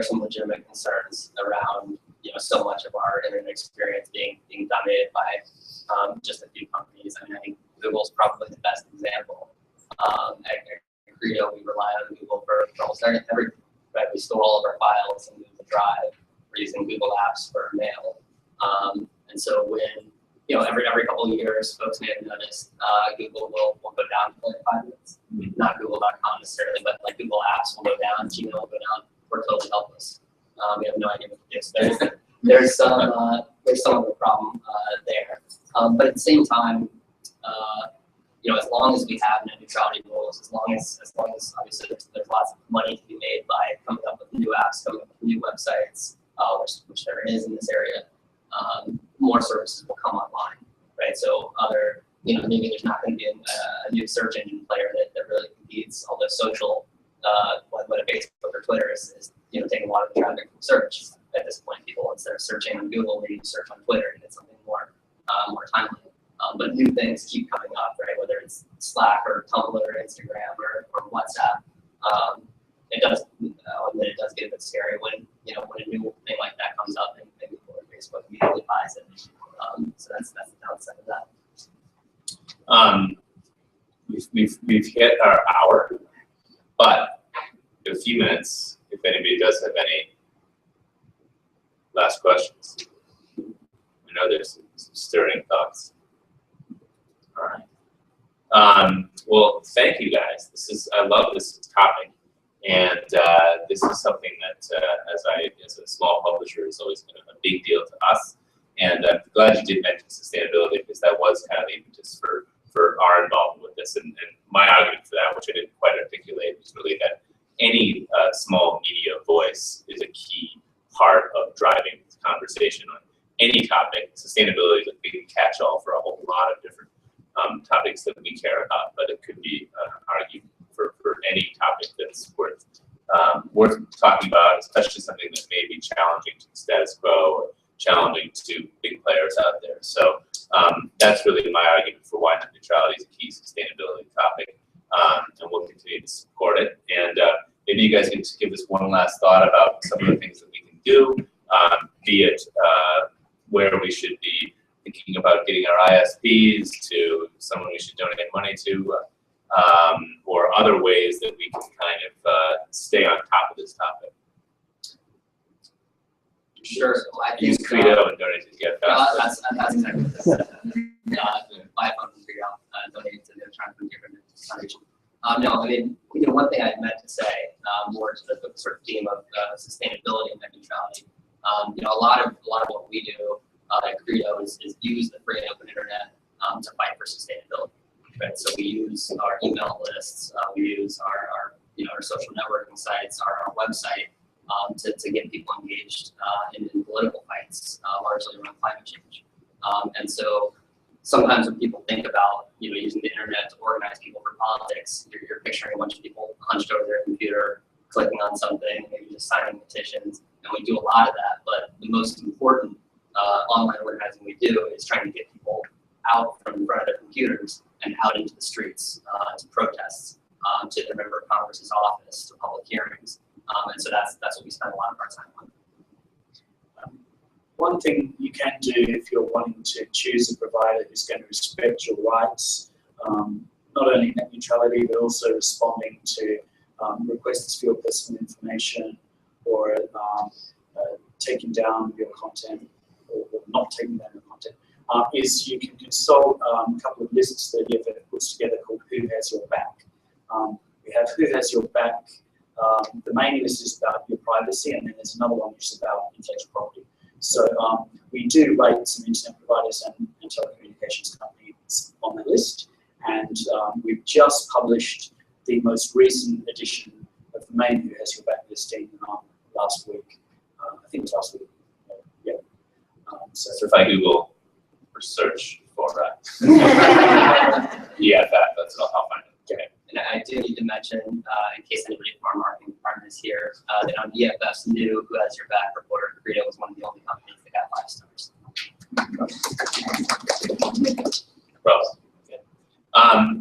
some legitimate concerns around so much of our internet experience being dominated by just a few companies. I mean, I think Google's probably the best example. At Credo, we rely on Google for almost everything. Right? We store all of our files in Google Drive. We're using Google Apps for our mail. And so when every couple of years, folks may have noticed Google will go down for like 5 minutes. Not Google.com necessarily, but like Google Apps will go down, Gmail will go down. We're totally helpless. We have no idea what to do. So there's some of the problem there. But at the same time, as long as we have net neutrality rules, as long as obviously there's lots of money to be made by coming up with new apps, coming up with new websites, which there is in this area, more services will come online, right? So maybe there's not going to be a new search engine player that really competes, although social, like what a Facebook or Twitter is taking a lot of the traffic from search. At this point, people, instead of searching on Google, maybe search on Twitter and get something more timely. But new things keep coming up, right? Whether it's Slack or Tumblr or Instagram or WhatsApp, it does get a bit scary when a new thing like that comes up and Google or Facebook immediately buys it. So that's the downside of that. We've hit our hour, but in a few minutes, if anybody does have any last questions. I know there's some stirring thoughts. All right. Well, thank you guys. I love this topic, and this is something that, as a small publisher, is always been a big deal to us. And I'm glad you did mention sustainability, because that was kind of the impetus for our involvement with this. And my argument for that, which I didn't quite articulate, was really that any small media voice is a key part of driving this conversation on any topic. Sustainability is a big catch-all for a whole lot of different topics that we care about, but it could be argued for any topic that's worth talking about, especially something that may be challenging to the status quo or challenging to big players out there. So that's really my argument for why net neutrality is a key sustainability topic, and we'll continue to support it. And maybe you guys can just give us one last thought about some of the things that we can do, be it where we should be thinking about getting our ISPs to someone we should donate money to, or other ways that we can kind of stay on top of this topic. Sure. So I think Use Credo and donate to get faster. that's exactly what this is. Buy phone from Credo, donate to the Neutrality Foundation. No, I mean, one thing I meant to say, more to the sort of theme of sustainability and net neutrality. A lot of what we do at Credo is use the free and open internet to fight for sustainability. Right? So we use our email lists, we use our social networking sites, our website to get people engaged in political fights, largely around climate change. And so sometimes when people think about using the internet to organize people for politics, you're picturing a bunch of people hunched over their computer, clicking on something, maybe just signing petitions, and we do a lot of that. But the most important online organizing we do is trying to get people out from in front of their computers and out into the streets to protests, to the member of Congress's office, to public hearings. And so that's what we spend a lot of our time on. one thing you can do if you're wanting to choose a provider who's going to respect your rights, not only net neutrality, but also responding to requests for your personal information, or taking down your content, or not taking down your content, is you can consult a couple of lists that Yves puts together called Who Has Your Back. We have Who Has Your Back. The main list is about your privacy, and then there's another one which is about intellectual property. So we do rate some internet providers and telecommunications companies on the list, and we've just published the most recent edition of the main Who Has Your Back listing last week. I think it was last week. Yeah. So if I Google or search for yeah, that's what I'll find it. Okay. And I do need to mention, in case anybody from our marketing department is here, that on EFF's new Who Has Your Back reporter, Credo was one of the only companies that got 5 stars.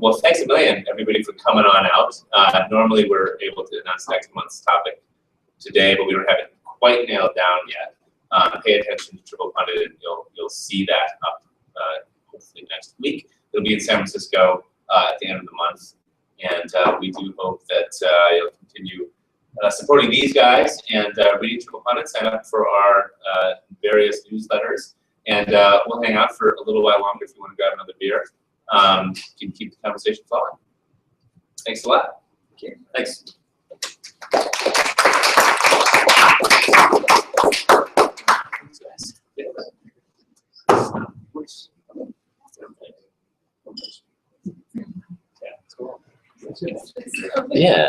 Well, thanks a million, everybody, for coming on out. Normally, we're able to announce next month's topic today, but we don't have it quite nailed down yet. Pay attention to Triple Pundit, and you'll see that up hopefully next week. It'll be in San Francisco at the end of the month, and we do hope that you'll continue supporting these guys and reading Triple Pundit. Sign up for our various newsletters, and we'll hang out for a little while longer if you want to grab another beer. You can keep the conversation flowing. Thanks a lot. Okay. Thanks. Yeah. Yeah.